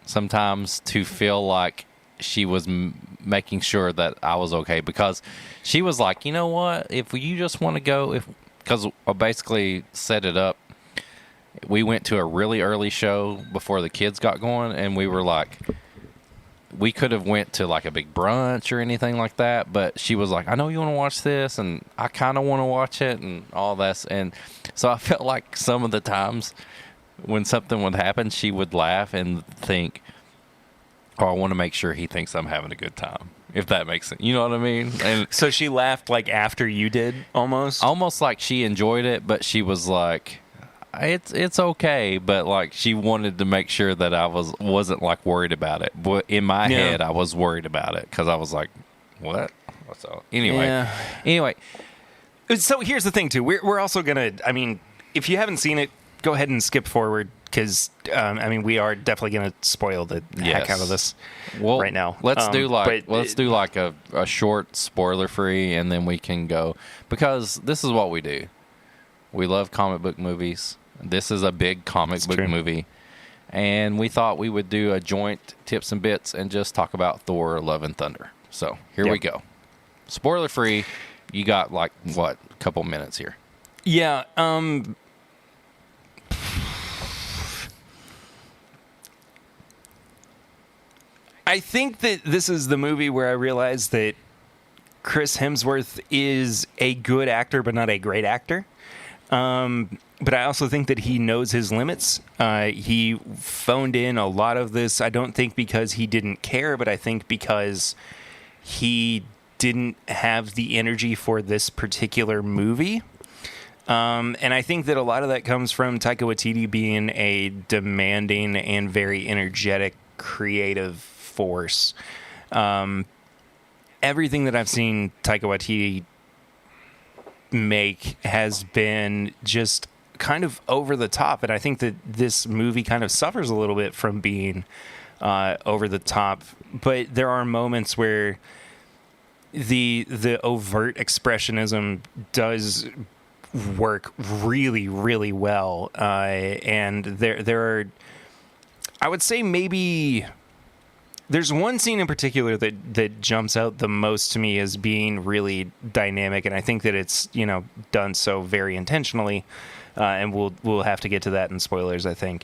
sometimes to feel like she was making sure that I was okay, because she was like, you know what, if you just want to go, because I basically set it up. We went to a really early show before the kids got going, and we were like, we could have went to like a big brunch or anything like that, but she was like, I know you want to watch this, and I kind of want to watch it, and all this. And so I felt like some of the times when something would happen, she would laugh and think, oh, I want to make sure he thinks I'm having a good time. If that makes sense. You know what I mean? And so she laughed like after you did, almost? Almost like she enjoyed it, but she was like, it's okay, but like she wanted to make sure that I wasn't like worried about it. But in my head, I was worried about it, because I was like, what? So anyway. So here's the thing, too. We're also going to, I mean, if you haven't seen it, go ahead and skip forward, because we are definitely going to spoil the heck out of this right now. Let's do like a short spoiler free, and then we can go, because this is what we do. We love comic book movies. This is a big comic book movie, and we thought we would do a joint tips and bits and just talk about Thor Love and Thunder. So here we go. Spoiler free. You got like what, a couple minutes here? Yeah. I think that this is the movie where I realized that Chris Hemsworth is a good actor, but not a great actor. But I also think that he knows his limits. He phoned in a lot of this. I don't think because he didn't care, but I think because he didn't have the energy for this particular movie. And I think that a lot of that comes from Taika Waititi being a demanding and very energetic, creative force. Everything that I've seen Taika Waititi make has been just kind of over the top, and I think that this movie kind of suffers a little bit from being over the top. But there are moments where the overt expressionism does work really, really well, and there are, I would say, maybe there's one scene in particular that jumps out the most to me as being really dynamic, and I think that it's done so very intentionally, and we'll have to get to that in spoilers, I think.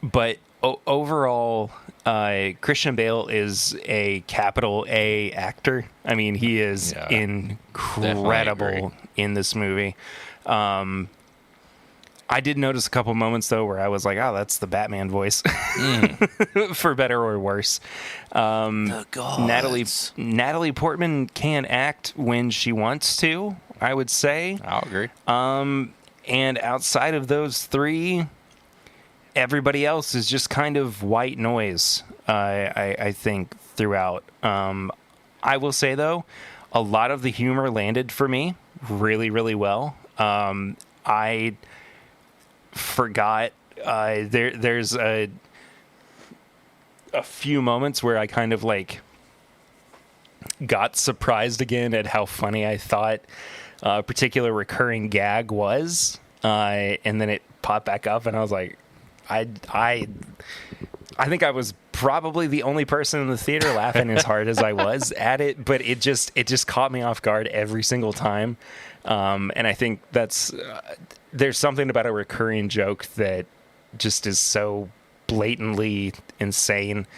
But overall, Christian Bale is a capital A actor. I mean, he is incredible in this movie. I did notice a couple moments, though, where I was like, oh, that's the Batman voice, for better or worse. Natalie Portman can act when she wants to, I would say. I'll agree. And outside of those three, everybody else is just kind of white noise, I think, throughout. I will say, though, a lot of the humor landed for me really, really well. I forgot there's a few moments where I kind of like got surprised again at how funny I thought a particular recurring gag was, and then it popped back up, and I was like, I think I was probably the only person in the theater laughing as hard as I was at it, but it just caught me off guard every single time. And I think that's there's something about a recurring joke that just is so blatantly insane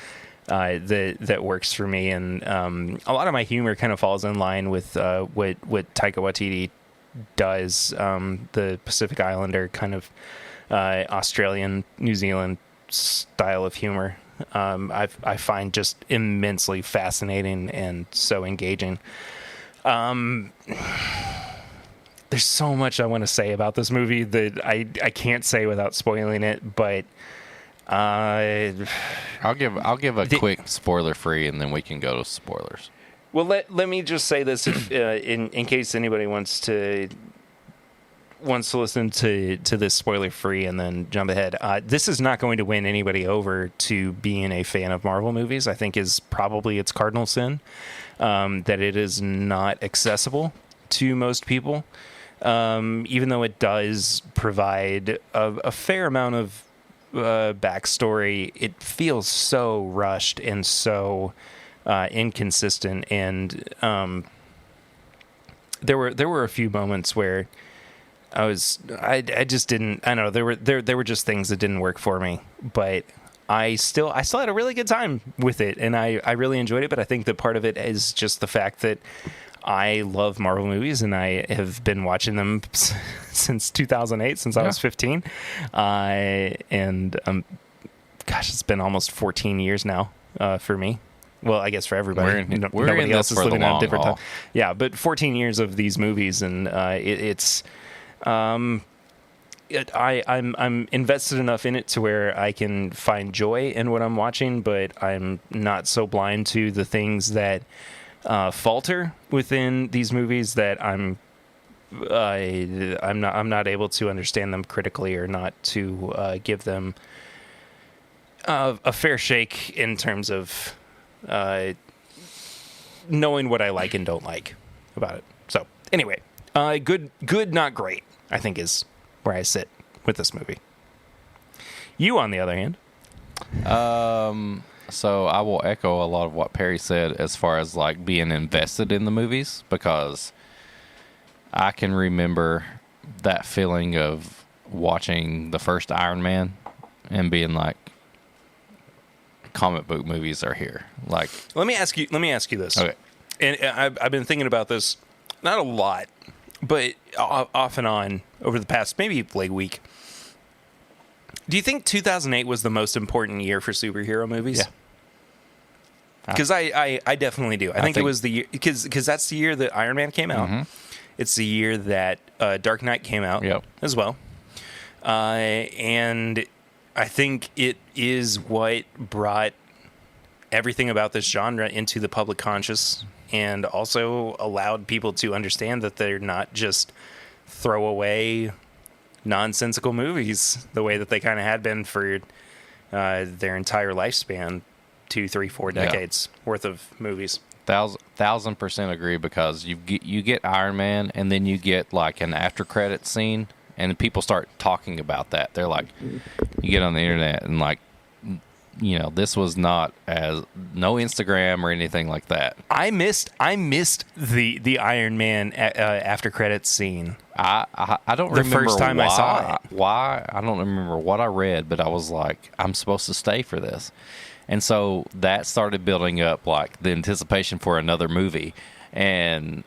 that works for me. And a lot of my humor kind of falls in line with what Taika Waititi does, the Pacific Islander kind of Australian, New Zealand style of humor. I find just immensely fascinating and so engaging. There's so much I want to say about this movie that I can't say without spoiling it, but I'll give a quick spoiler free, and then we can go to spoilers. Well, let me just say this, if, in case anybody wants to listen to this spoiler free and then jump ahead. This is not going to win anybody over to being a fan of Marvel movies. I think is probably its cardinal sin, that it is not accessible to most people. Even though it does provide a fair amount of backstory, it feels so rushed and so inconsistent. And there were a few moments where I just didn't. I don't know. There were just things that didn't work for me, but I still had a really good time with it, and I really enjoyed it. But I think that part of it is just the fact that I love Marvel movies, and I have been watching them since 2008, since I was 15. And gosh, it's been almost 14 years now for me. Well, I guess for everybody. Nobody else is living at a different time. Yeah, but 14 years of these movies, and it's. I'm invested enough in it to where I can find joy in what I'm watching, but I'm not so blind to the things that falter within these movies that I'm not able to understand them critically, or not to give them a fair shake in terms of knowing what I like and don't like about it. So anyway, good, not great, I think is where I sit with this movie. You, on the other hand, so I will echo a lot of what Perry said as far as like being invested in the movies, because I can remember that feeling of watching the first Iron Man and being like, comic book movies are here. Like, let me ask you this. Okay. And I've been thinking about this, not a lot, but off and on over the past maybe like week. Do you think 2008 was the most important year for superhero movies? Yeah. Because I definitely do. I think it was the year, because that's the year that Iron Man came out. Mm-hmm. It's the year that Dark Knight came out as well. And I think it is what brought everything about this genre into the public conscious, and also allowed people to understand that they're not just throwaway, nonsensical movies the way that they kind of had been for their entire lifespan, 2, 3, 4 decades worth of movies. 1000% agree, because you get Iron Man, and then you get like an after credit scene, and people start talking about that. They're like, you get on the internet, and like this was not as no Instagram or anything like that. I missed the Iron Man after credits scene. I don't remember the first time I saw it. Why? I don't remember what I read, but I was like, I'm supposed to stay for this. And so that started building up, like, the anticipation for another movie. And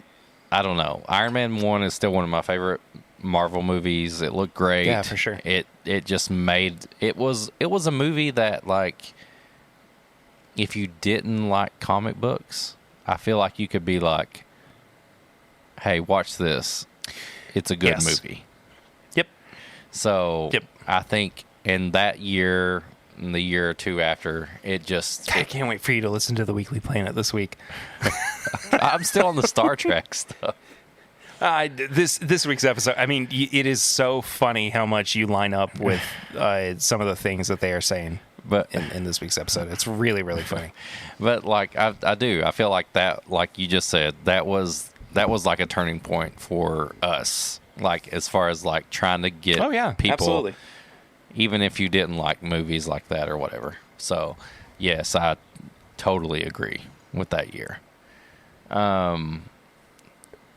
I don't know. Iron Man 1 is still one of my favorite Marvel movies. It looked great. Yeah, for sure. It just made... It was a movie that, like, if you didn't like comic books, I feel like you could be like, hey, watch this. It's a good movie. Yep. So I think in that year... in the year or two after, I can't wait for you to listen to the Weekly Planet this week. I'm still on the Star Trek stuff. This week's episode, I mean, it is so funny how much you line up with some of the things that they are saying but in this week's episode. It's really, really funny. But, like, I do. I feel like that, like you just said, that was like a turning point for us, like, as far as, like, trying to get people... Absolutely. Even if you didn't like movies like that or whatever. So, yes, I totally agree with that year.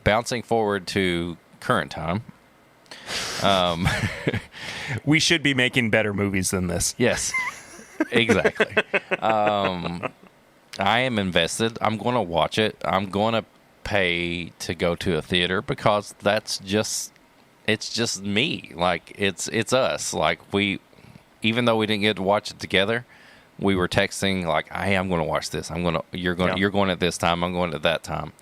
Bouncing forward to current time. We should be making better movies than this. Yes, exactly. I am invested. I'm going to watch it. I'm going to pay to go to a theater because that's just... It's just me. Like, it's us. Like, even though we didn't get to watch it together, we were texting like, "Hey, I'm going to watch this. You're going at this time. I'm going at that time."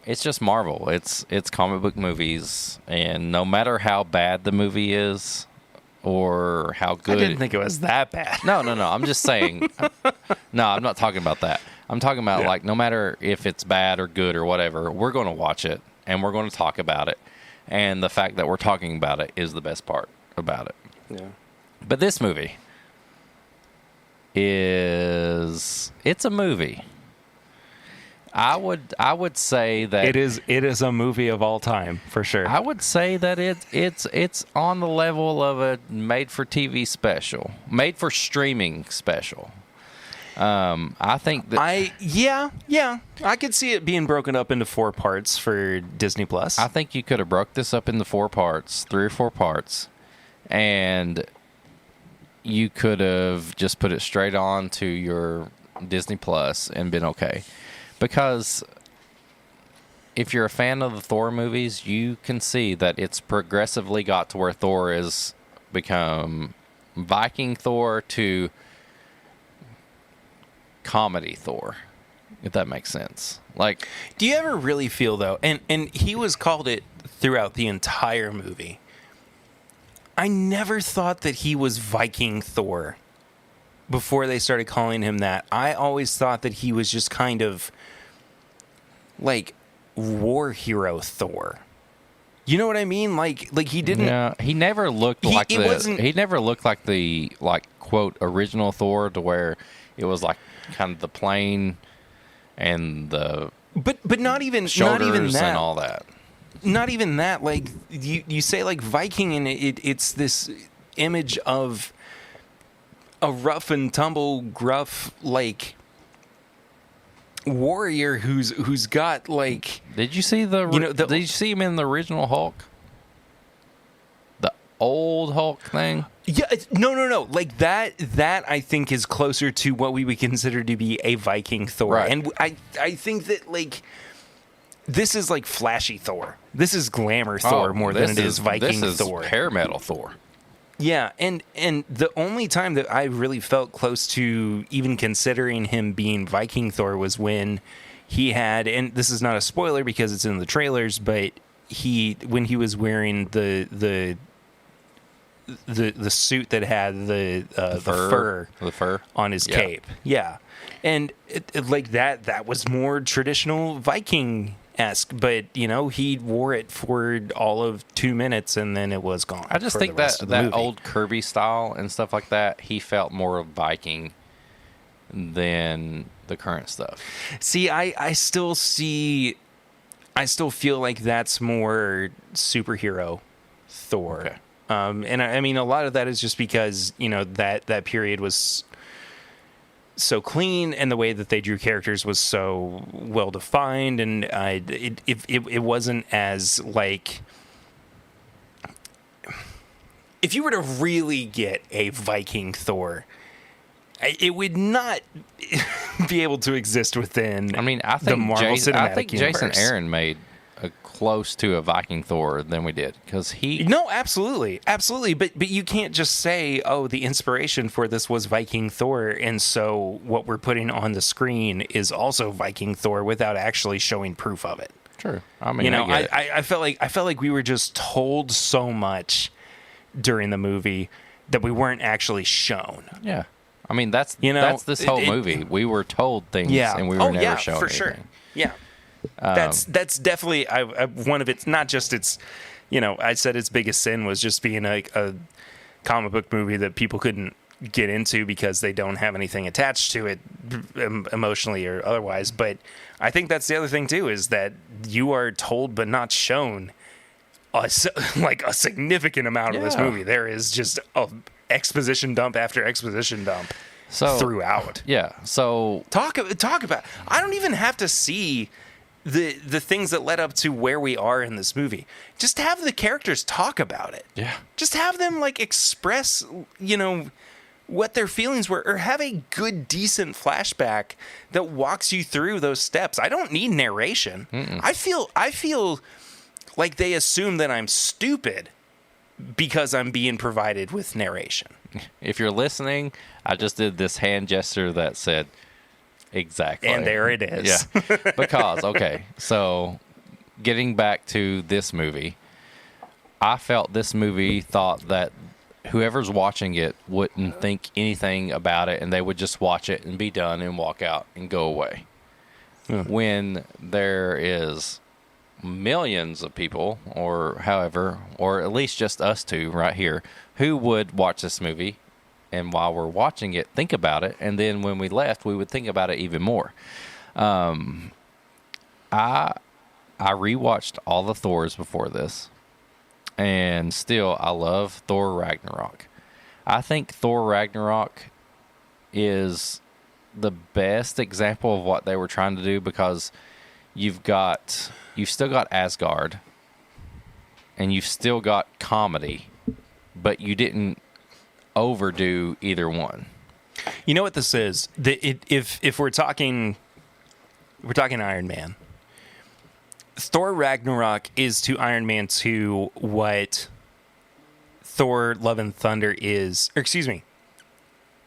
It's just Marvel. It's comic book movies, and no matter how bad the movie is or how good, I didn't think it was that bad. No. I'm just saying. No, I'm not talking about that. I'm talking about like, no matter if it's bad or good or whatever, we're going to watch it and we're going to talk about it. And the fact that we're talking about it is the best part about it. Yeah. But this movie it's a movie. I would say that it is a movie of all time, for sure. I would say that it's on the level of a made for TV special, made for streaming special. I think that I could see it being broken up into 4 parts for Disney Plus. I think you could have broke this up into 4 parts, 3 or 4 parts, and you could have just put it straight on to your Disney Plus and been okay. Because if you're a fan of the Thor movies, you can see that it's progressively got to where Thor has become Viking Thor to comedy Thor, if that makes sense. Like, do you ever really feel though, and he was called it throughout the entire movie, I never thought that he was Viking Thor before they started calling him that. I always thought that he was just kind of like war hero Thor. You know what I mean? Like he didn't. Yeah, he never looked like he never looked like the, like, quote, original Thor, to where it was like kind of the plain and the but not even that, and all that. Not even that. Like, you say like Viking, and it's this image of a rough and tumble, gruff, like, warrior who's got, like... Did you see did you see him in the original Hulk? The old Hulk thing? Yeah, no. Like, that I think is closer to what we would consider to be a Viking Thor. Right. And I think that, like, this is like flashy Thor. This is glamour Thor more than it is Viking Thor. This is hair metal Thor. Yeah, and the only time that I really felt close to even considering him being Viking Thor was when he had, and this is not a spoiler because it's in the trailers, but when he was wearing the suit that had the fur on his cape. Yeah. And like that was more traditional Viking-esque, but he wore it for all of 2 minutes and then it was gone. I just think that old Kirby style and stuff like that, he felt more of Viking than the current stuff. See, I still feel like that's more superhero Thor. Okay. And I mean, a lot of that is just because, that period was so clean, and the way that they drew characters was so well defined, and it wasn't as like, if you were to really get a Viking Thor, it would not be able to exist within. I mean, I think the Marvel Cinematic Universe. Jason Aaron made a close to a Viking Thor than we did, because he. No, absolutely, but you can't just say, oh, the inspiration for this was Viking Thor, and so what we're putting on the screen is also Viking Thor, without actually showing proof of it. True. I mean, I felt like we were just told so much during the movie that we weren't actually shown. Yeah. I mean, that's this whole movie. We were told things, and we were never shown for anything. Sure. Yeah. That's definitely one of its, not just its, I said its biggest sin was just being a comic book movie that people couldn't get into because they don't have anything attached to it emotionally or otherwise. But I think that's the other thing too, is that you are told but not shown a significant amount of this movie. There is just a exposition dump after exposition dump throughout. Yeah. So talk about. I don't even have to see the things that led up to where we are in this movie. Just have the characters talk about it. Yeah. Just have them express, what their feelings were, or have a good, decent flashback that walks you through those steps. I don't need narration. Mm-mm. I feel like they assume that I'm stupid because I'm being provided with narration. If you're listening, I just did this hand gesture that said exactly. And there it is. Yeah. Because, okay, so getting back to this movie, I felt this movie thought that whoever's watching it wouldn't think anything about it, and they would just watch it and be done and walk out and go away. When there is millions of people, or however, or at least just us two right here, who would watch this movie, and while we're watching it, think about it, and then when we left, we would think about it even more. I rewatched all the Thors before this, and still, I love Thor Ragnarok. I think Thor Ragnarok is the best example of what they were trying to do, because you've still got Asgard, and you've still got comedy, but you didn't overdo either one. You know what this is? If we're talking Iron Man, Thor Ragnarok is to Iron Man 2 what Thor Love and Thunder is, or excuse me,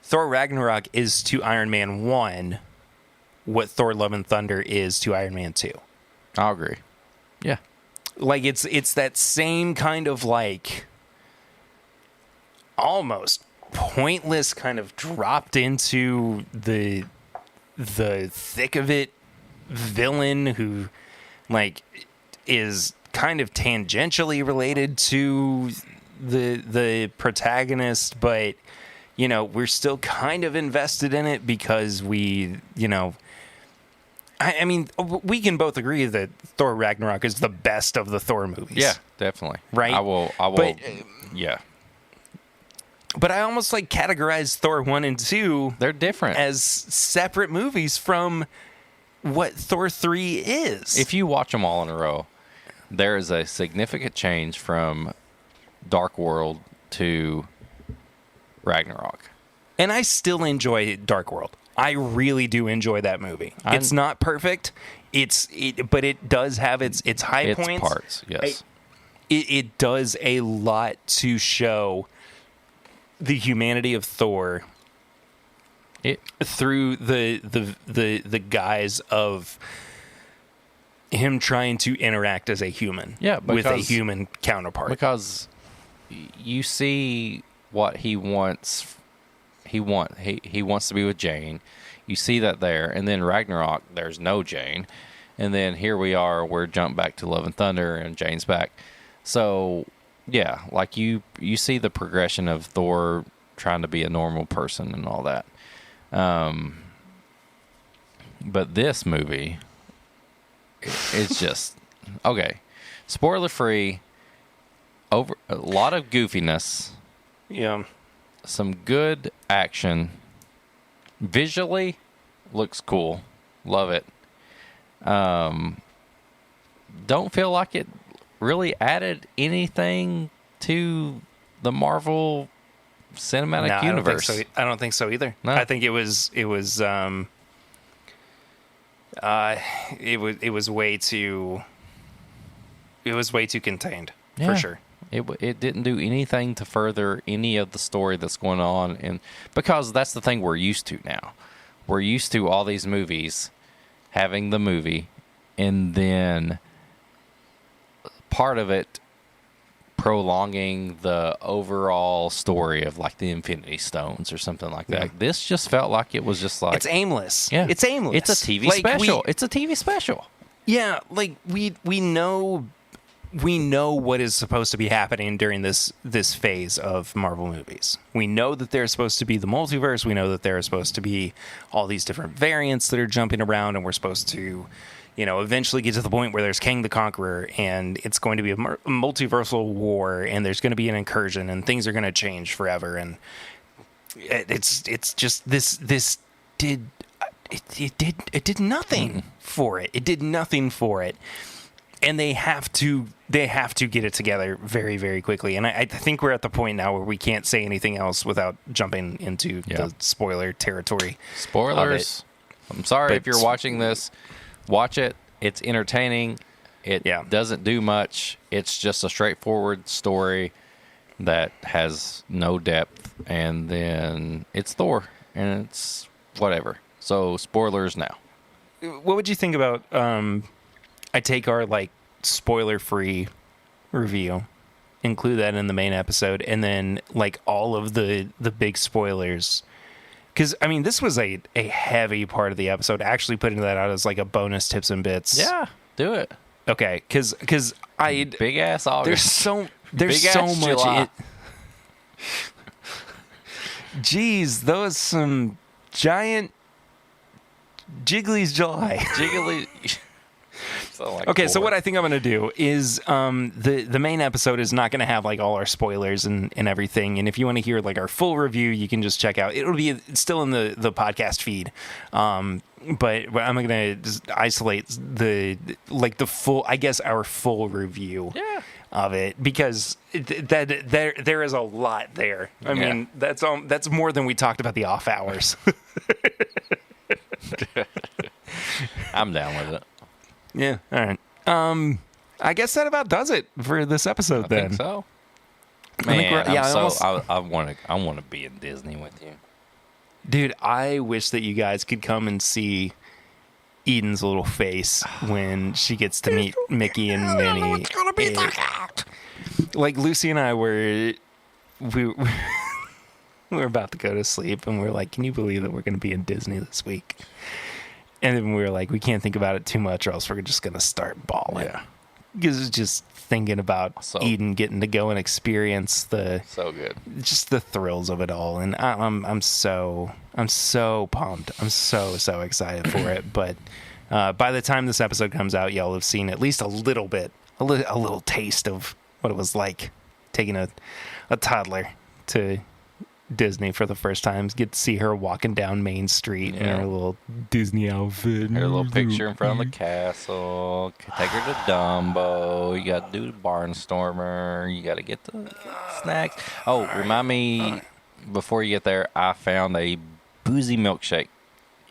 Thor Ragnarok is to Iron Man 1 what Thor Love and Thunder is to Iron Man 2. I'll agree. Yeah. It's that same kind of almost pointless kind of dropped into the thick of it villain who is kind of tangentially related to the protagonist, but we're still kind of invested in it because we I mean, we can both agree that Thor Ragnarok is the best of the Thor movies. Yeah, definitely. Right? I will. But, yeah. But I almost categorize Thor 1 and 2. They're different. As separate movies from what Thor 3 is. If you watch them all in a row, there is a significant change from Dark World to Ragnarok. And I still enjoy Dark World. I really do enjoy that movie. It's not perfect. But it does have its high points. Parts, yes. It does a lot to show the humanity of Thor through the guise of him trying to interact as a human with a human counterpart. Because you see what he wants. He wants to be with Jane. You see that there. And then Ragnarok, there's no Jane. And then here we are, we're jumped back to Love and Thunder, and Jane's back. So, yeah, you see the progression of Thor trying to be a normal person and all that. But this movie is just... Okay, spoiler-free, a lot of goofiness. Yeah. Some good action. Visually, looks cool. Love it. Don't feel like it really added anything to the Marvel Cinematic Universe. I don't think so either. No. I think it was way too contained, for sure. It didn't do anything to further any of the story that's going on, and because that's the thing we're used to now. We're used to all these movies having the movie, and then part of it prolonging the overall story of like the Infinity Stones or something like that. Yeah. This just felt like it was just like It's aimless. Yeah, It's aimless. It's a TV special. It's a TV special. Yeah, like we know what is supposed to be happening during this phase of Marvel movies. We know that there's supposed to be the multiverse. We know that there are supposed to be all these different variants that are jumping around, and we're supposed to, eventually get to the point where there's Kang the Conqueror, and it's going to be a multiversal war, and there's going to be an incursion, and things are going to change forever. And it's just this did nothing for it. It did nothing for it. And they have to get it together very, very quickly. And I think we're at the point now where we can't say anything else without jumping into the spoiler territory. Spoilers. I'm sorry if you're watching this. Watch it. It's entertaining. It doesn't do much. It's just a straightforward story that has no depth. And then it's Thor. And it's whatever. So spoilers now. What would you think about... I take our spoiler-free review, include that in the main episode, and then all of the big spoilers. Because this was a heavy part of the episode. Actually, putting that out as a bonus tips and bits. Yeah, do it. Okay, because I big ass August. There's big so ass much. July. Geez, those some giant Jiggly's July. Jiggly. Okay, so what I think I'm going to do is the main episode is not going to have all our spoilers and everything. And if you want to hear our full review, you can just check out. It'll be still in the podcast feed. But I'm going to just isolate the full, I guess, our full review of it, because there is a lot there. I mean, that's more than we talked about the off hours. I'm down with it. Yeah. All right. I guess that about does it for this episode. I think so. Man, I want to be in Disney with you, dude. I wish that you guys could come and see Eden's little face when she gets to meet Mickey and Minnie. It's gonna be Lucy and I were about to go to sleep, and we're like, "Can you believe that we're going to be in Disney this week?" And then we were like, we can't think about it too much or else we're just going to start bawling. Yeah. Because it's just thinking about Eden getting to go and experience so good. Just the thrills of it all. And I'm so pumped. I'm so excited for it. But by the time this episode comes out, y'all have seen at least a little bit, a little taste of what it was like taking a toddler to Disney for the first time. Get to see her walking down Main Street in her little Disney outfit. Her little picture in front of the castle. Take her to Dumbo. You got to do the Barnstormer. You got to get the snacks. Oh, remind me, before you get there, I found a boozy milkshake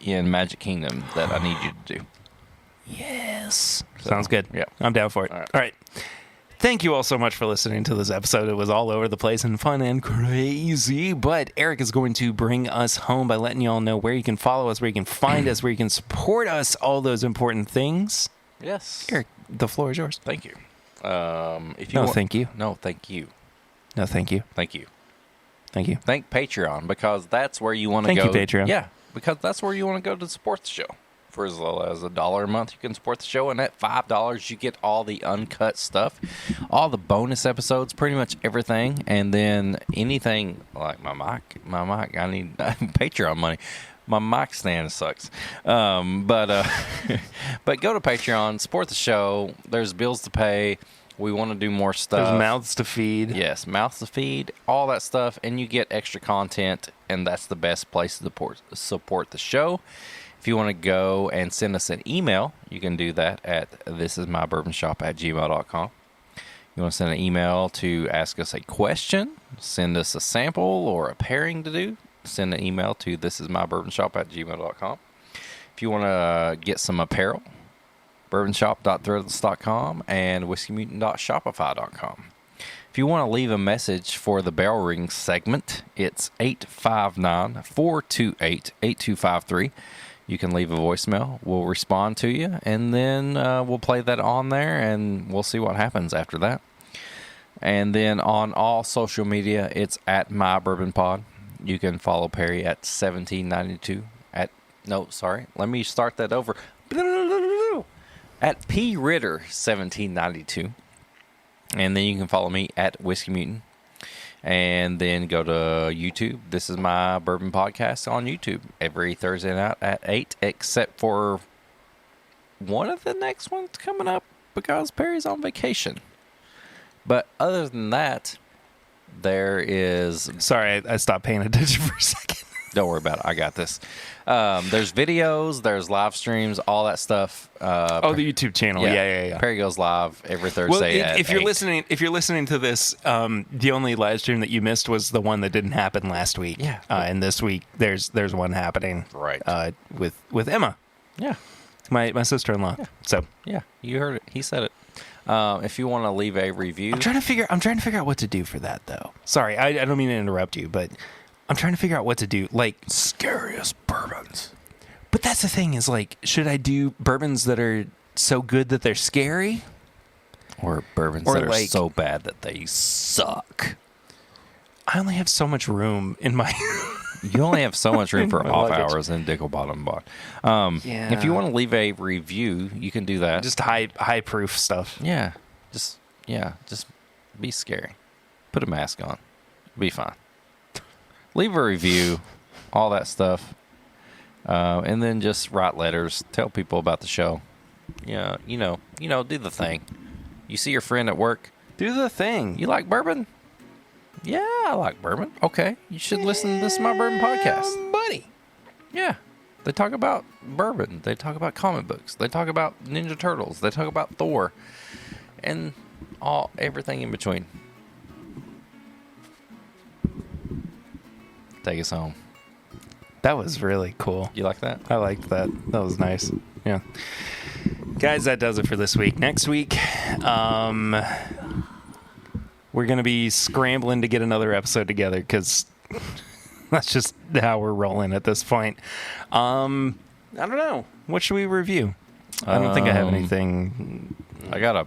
in Magic Kingdom that I need you to do. Yes. Sounds good. Yeah. I'm down for it. All right. Thank you all so much for listening to this episode. It was all over the place and fun and crazy, but Eric is going to bring us home by letting you all know where you can follow us, where you can find us, where you can support us, all those important things. Yes. Eric, the floor is yours. Thank you. Thank you. No, thank you. No, thank you. Thank you. Thank you. Thank Patreon, because that's where you want to go. Thank you, Patreon. Yeah, because that's where you want to go to support the show. For as low as $1 a month, you can support the show, and at $5, you get all the uncut stuff, all the bonus episodes, pretty much everything, and then anything like my mic. I need Patreon money. My mic stand sucks, but go to Patreon, support the show. There's bills to pay. We want to do more stuff. There's mouths to feed. Yes, mouths to feed, all that stuff, and you get extra content, and that's the best place to support the show. If you want to go and send us an email, you can do that at thisismybourbonshop@gmail.com. You want to send an email to ask us a question, send us a sample or a pairing to do, send an email to thisismybourbonshop@gmail.com. If you want to get some apparel, bourbonshop.threadless.com and whiskeymutant.shopify.com. If you want to leave a message for the Bell Ring segment, it's 859-428-8253. You can leave a voicemail. We'll respond to you, and then we'll play that on there, and we'll see what happens after that. And then on all social media, it's at MyBourbonPod. You can follow Perry at 1792. Let me start that over. At P. Ritter 1792. And then you can follow me at Whiskey Mutant. And then go to YouTube. This is My Bourbon Podcast on YouTube every Thursday night at 8, except for one of the next ones coming up because Perry's on vacation. But other than that, there is... Sorry, I stopped paying attention for a second. Don't worry about it. I got this. There's videos, there's live streams, all that stuff. The YouTube channel. Yeah. Perry goes live every Thursday. If you're listening to this, the only live stream that you missed was the one that didn't happen last week. Yeah. And this week there's one happening. Right. With Emma. Yeah. My sister-in-law. Yeah. So yeah, you heard it. He said it. If you want to leave a review, I'm trying to figure out what to do for that though. Sorry, I don't mean to interrupt you, but I'm trying to figure out what to do. Like scariest bourbons. But that's the thing is like, should I do bourbons that are so good that they're scary? Or bourbons that are so bad that they suck? I only have so much room in my... You only have so much room for Off Hours and Dickel Bottom Bot. If you want to leave a review, you can do that. Just high proof stuff. Yeah. Just be scary. Put a mask on. Be fine. Leave a review, all that stuff. And then just write letters. Tell people about the show. Yeah, do the thing. You see your friend at work. Do the thing. You like bourbon? Yeah, I like bourbon. Okay, you should listen to This Is My Bourbon Podcast. Buddy. Yeah. They talk about bourbon. They talk about comic books. They talk about Ninja Turtles. They talk about Thor. And everything in between. Take us home. That was really cool. You like that? I liked that. That was nice. Yeah. Guys, that does it for this week. Next week, we're going to be scrambling to get another episode together because that's just how we're rolling at this point. I don't know. What should we review? I don't think I have anything. I got a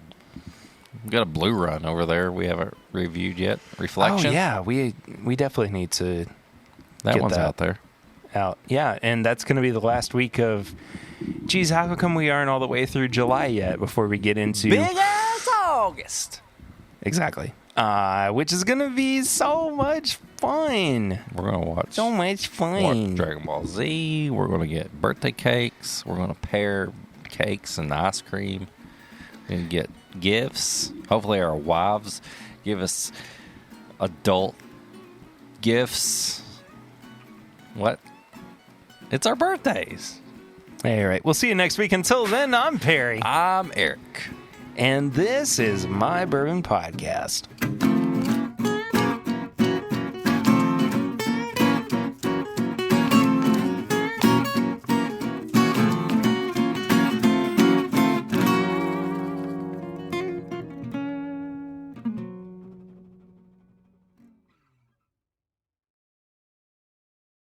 Blue Run over there. We haven't reviewed yet. Reflection. Oh, yeah. We definitely need to That one's out there. Yeah, and that's going to be the last week of... Geez, how come we aren't all the way through July yet before we get into... Big-ass August! Exactly. Which is going to be so much fun. We're going to watch... So much fun. Watch Dragon Ball Z. We're going to get birthday cakes. We're going to pair cakes and ice cream. We're going to get gifts. Hopefully our wives give us adult gifts. What? It's our birthdays. All right. We'll see you next week. Until then, I'm Perry. I'm Eric. And this is My Bourbon Podcast.